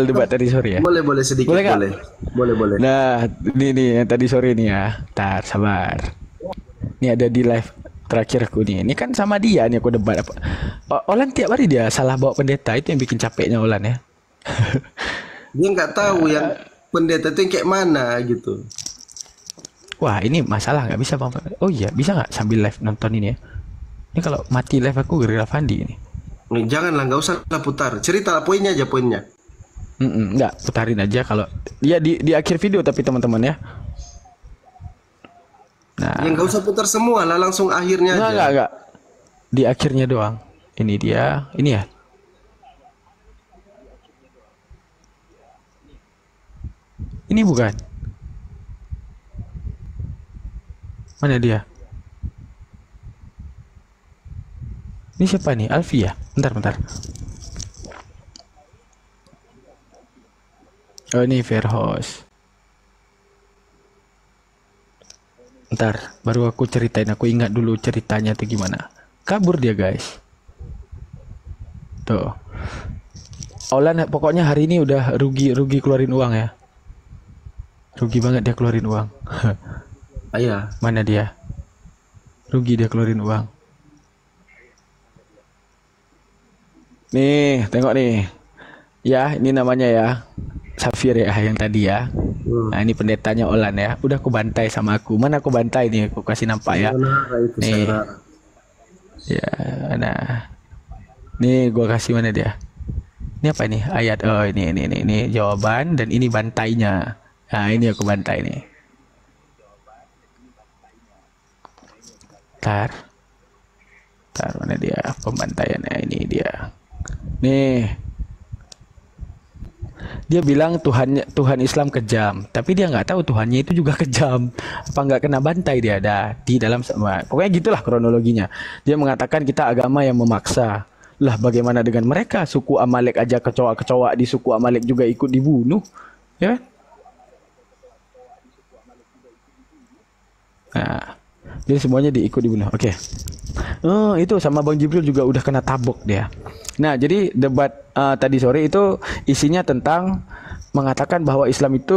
debat tadi sore ya. Boleh sedikit, boleh. Nah, ini yang tadi sore nih ya. Ntar, sabar. Ini ada di live terakhir aku nih. Ini kan sama dia nih aku debat apa. Olan tiap hari dia salah bawa pendeta, itu yang bikin capeknya Olan ya. Dia nggak tahu yang pendeta itu yang kayak mana gitu. Wah, ini masalah nggak bisa Bang. Oh iya, bisa nggak sambil live nonton ini ya? Ini kalau mati live aku Gerila Fandi ini. Janganlah, nggak usah putar. Cerita poinnya aja, poinnya. Nggak, putarin aja kalau dia di akhir video tapi teman-teman ya. Nah, ya nggak usah putar semua lah, langsung akhirnya aja. Enggak. Di akhirnya doang. Ini dia, ini ya. Ini bukan. Mana dia? Ini siapa nih? Alfi ya? Bentar. Oh, ini Verhoes. Bentar, baru aku ceritain. Aku ingat dulu ceritanya tuh gimana. Kabur dia, guys. Tuh. Olan pokoknya hari ini udah rugi keluarin uang ya. Rugi banget dia keluarin uang. Ayah. Mana dia? Rugi dia keluarin uang. Nih, tengok nih. Ya, ini namanya ya. Safir ya yang tadi ya. Nah, ini pendetanya Olan ya. Udah aku bantai sama aku. Mana aku bantai nih? Aku kasih nampak ya. Nih. Ya, nah. Nih gua kasih mana dia? Ini apa ini? Ayat. Oh, ini jawaban dan ini bantainya. Nah, ini aku bantai nih. Tar mana dia pembantaiannya? Ini dia. Nih. Dia bilang Tuhan Islam kejam, tapi dia nggak tahu Tuhannya itu juga kejam. Apa nggak kena bantai dia ada di dalam sama. Pokoknya gitulah kronologinya. Dia mengatakan kita agama yang memaksa. Lah bagaimana dengan mereka? Suku Amalek aja, kecoa-kecoa di suku Amalek juga ikut dibunuh, ya? Nah, jadi semuanya diikut dibunuh. Oke. Itu sama Bang Jibril juga udah kena tabok dia. Nah, jadi debat tadi sore itu isinya tentang mengatakan bahwa Islam itu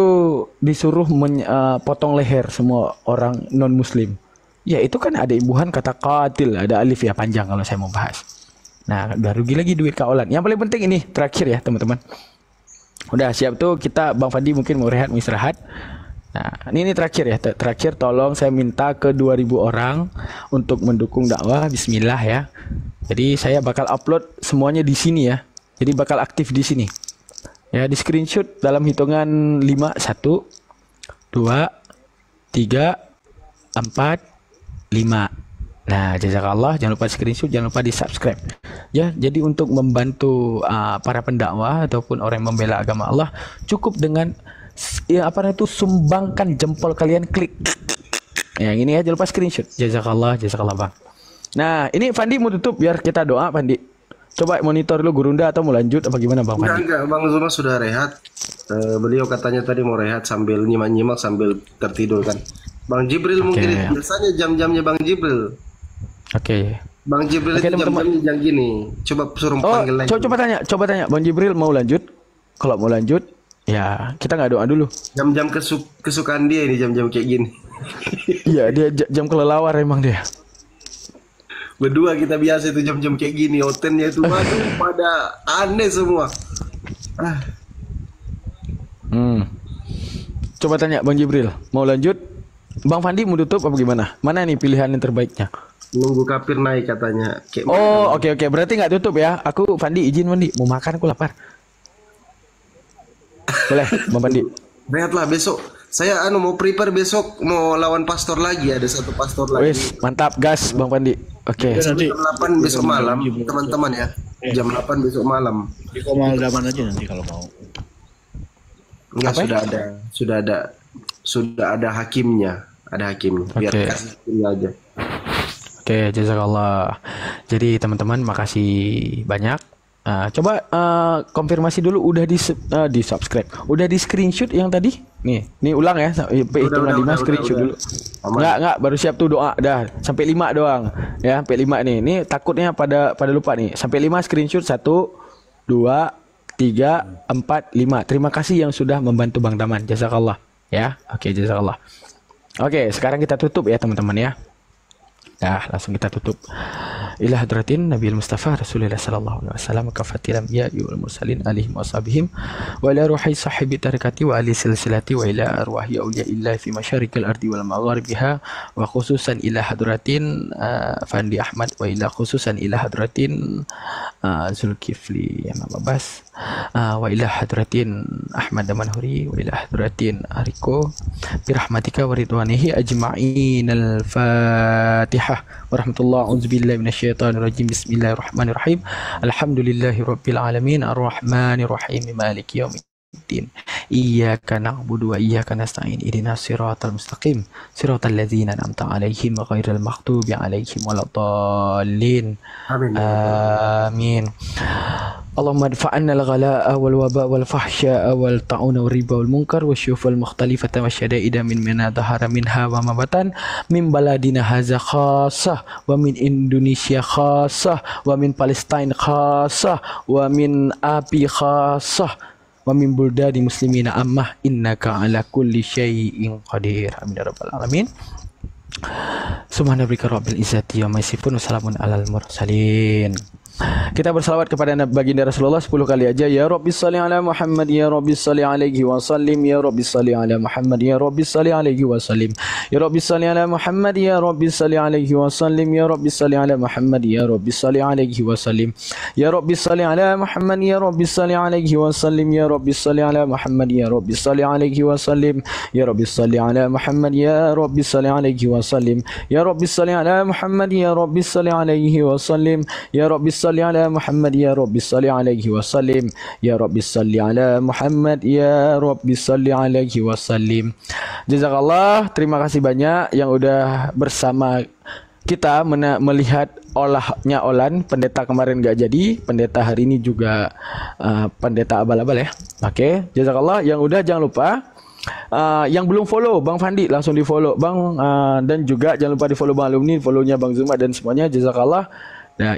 disuruh potong leher semua orang non Muslim. Ya itu kan ada imbuhan kata qatil, ada alif ya, panjang kalau saya mau bahas. Nah, udah rugi lagi duit Kak Olan. Yang paling penting ini terakhir ya teman-teman. Udah siap tuh kita, Bang Fandi mungkin mau rehat, mau istirahat. Nah, ini terakhir ya. Terakhir tolong saya minta ke 2000 orang untuk mendukung dakwah. Bismillah ya. Jadi saya bakal upload semuanya di sini ya. Jadi bakal aktif di sini. Ya, di screenshot dalam hitungan 5, 1, 2, 3, 4, Nah, jazakallah, jangan lupa screenshot, jangan lupa di-subscribe. Ya, jadi untuk membantu para pendakwah ataupun orang yang membela agama Allah, cukup dengan sumbangkan jempol kalian, klik. Yang ini ya, jangan lupa screenshot. Jazakallah, Bang. Nah, ini Fandi mau tutup biar kita doa, Fandi. Coba monitor dulu Gurunda atau mau lanjut apa gimana, Bang Fandi? Enggak, Bang Zuma sudah rehat. Beliau katanya tadi mau rehat sambil nyimak-nyimak sambil tertidur kan. Bang Jibril mungkin biasanya jam-jamnya Bang Jibril. Bang Jibril itu jam-jamnya jam gini. Coba suruh panggil lagi. Coba tanya Bang Jibril mau lanjut? Kalau mau lanjut, ya kita nggak doa dulu. Jam-jam kesukaan dia ini, jam-jam kayak gini. Iya, dia jam kelelawar emang dia. Berdua kita biasa itu jam-jam kayak gini, hotelnya itu pada aneh semua. Coba tanya Bang Jibril, mau lanjut? Bang Fandi mau tutup apa gimana? Mana nih pilihan yang terbaiknya? Nunggu kafir naik katanya. Oke. Berarti nggak tutup ya? Aku Fandi izin Fandi, mau makan aku lapar. Boleh, Bang Fandi. Rehatlah besok. Saya mau prepare besok mau lawan pastor lagi, ada satu pastor lagi. Wis, mantap gas Bang Fandi. Oke. Jam 8 besok malam, teman-teman ya. Jam 8 besok malam. Di Komaldaman aja nanti kalau mau. Enggak, sudah ada hakimnya. Ada hakimnya. Biar kasih hakimnya aja. Oke, jazakallah. Jadi teman-teman makasih banyak. Coba konfirmasi dulu udah di subscribe, udah di screenshot yang tadi. Nih ulang ya, hitungan 5 screenshot dulu. Enggak, baru siap tuh doa. Dah sampai 5 doang. Ya, sampai 5 nih. Ini takutnya pada lupa nih. Sampai 5 screenshot, 1 2 3 4 5. Terima kasih yang sudah membantu Bang Daman. Jazakallah ya. Oke, jazakallah. Oke, sekarang kita tutup ya teman-teman ya. Nah, langsung kita tutup. Ila hadratin Nabi Mustafa Rasulullah sallallahu alaihi wasallam kafatil anbiya wal mursalin alaihim washabihim wa ila ruhi sahibi tarekati wa ali silsilati wa ila arwahi awliya illah fi masyariqil ardi wal magharibiha wa khususan ila hadratin Fandi Ahmad wa ila khususan ila hadratin Zulkifli Mabas wa ila hadratin Ahmad Damanhuri wa ila hadratin Ariko birahmatika wa ridwanihi ajma'in al-Fatihah warahmatullahi a'udzubillahi minasyaitonirrajim bismillahirrahmanirrahim alhamdulillahi rabbil alamin arrahmanirrahim maliki yaumiddin iyyaka na'budu wa iyyaka nasta'in ihdinas siratal mustaqim siratal ladzina an'amta 'alaihim ghairil maghdubi 'alaihim waladdallin amin Allahumma adfa'anna al-ghala'a wal waba wal fahsya'a wal ta'una wal riba wal munkar wa syufal mukhtalifata wa syada'ida min dhahara minha wa mabatan min baladina haza khassah wa min Indonesia khassah wa min Palestine khassah wa min api khassah wa min buldadi muslimina ammah innaka ala kulli syai'in qadir amin ya rabbal alamin. Subhana rabbika rabbil izzati amma yasifun wa salamun alal mursalin. Kita bersalawat kepada baginda Rasulullah 10 kali aja. Ya Rabbi shalli ala Muhammad, ya Rabbi shalli alaihi wa sallim, ya Rabbi shalli ala Muhammad, ya Rabbi shalli alaihi wa sallim, ya Rabbi shalli ala Muhammad, ya Rabbi shalli alaihi wa sallim, ya Rabbi shalli ala Muhammad, ya Rabbi shalli alaihi wa sallim, ya Rabbi shalli ala Muhammad, ya Rabbi shalli alaihi wa sallim, ya Rabbi shalli ala Muhammad, ya Rabbi shalli alaihi wa sallim, ya Rabbi shalli ala Muhammad, ya Rabbi shalli alaihi wa sallim, ya Rabbi shalli ala Muhammad, ya Rabbi shalli alaihi wa sallim, ya Rabbi salli ala Muhammad, ya Rabbi salli alaihi wa sallim, ya Rabbi salli ala Muhammad, ya Rabbi salli alaihi wa sallim. Jazakallah, terima kasih banyak yang udah bersama kita melihat olahnya Olan. Pendeta kemarin gak jadi, pendeta hari ini juga pendeta abal-abal ya. Oke, jazakallah. Yang udah jangan lupa yang belum follow Bang Fandi langsung di follow Bang, dan juga jangan lupa di follow Bang Alumni, follownya Bang Zuma dan semuanya. Jazakallah. Nah,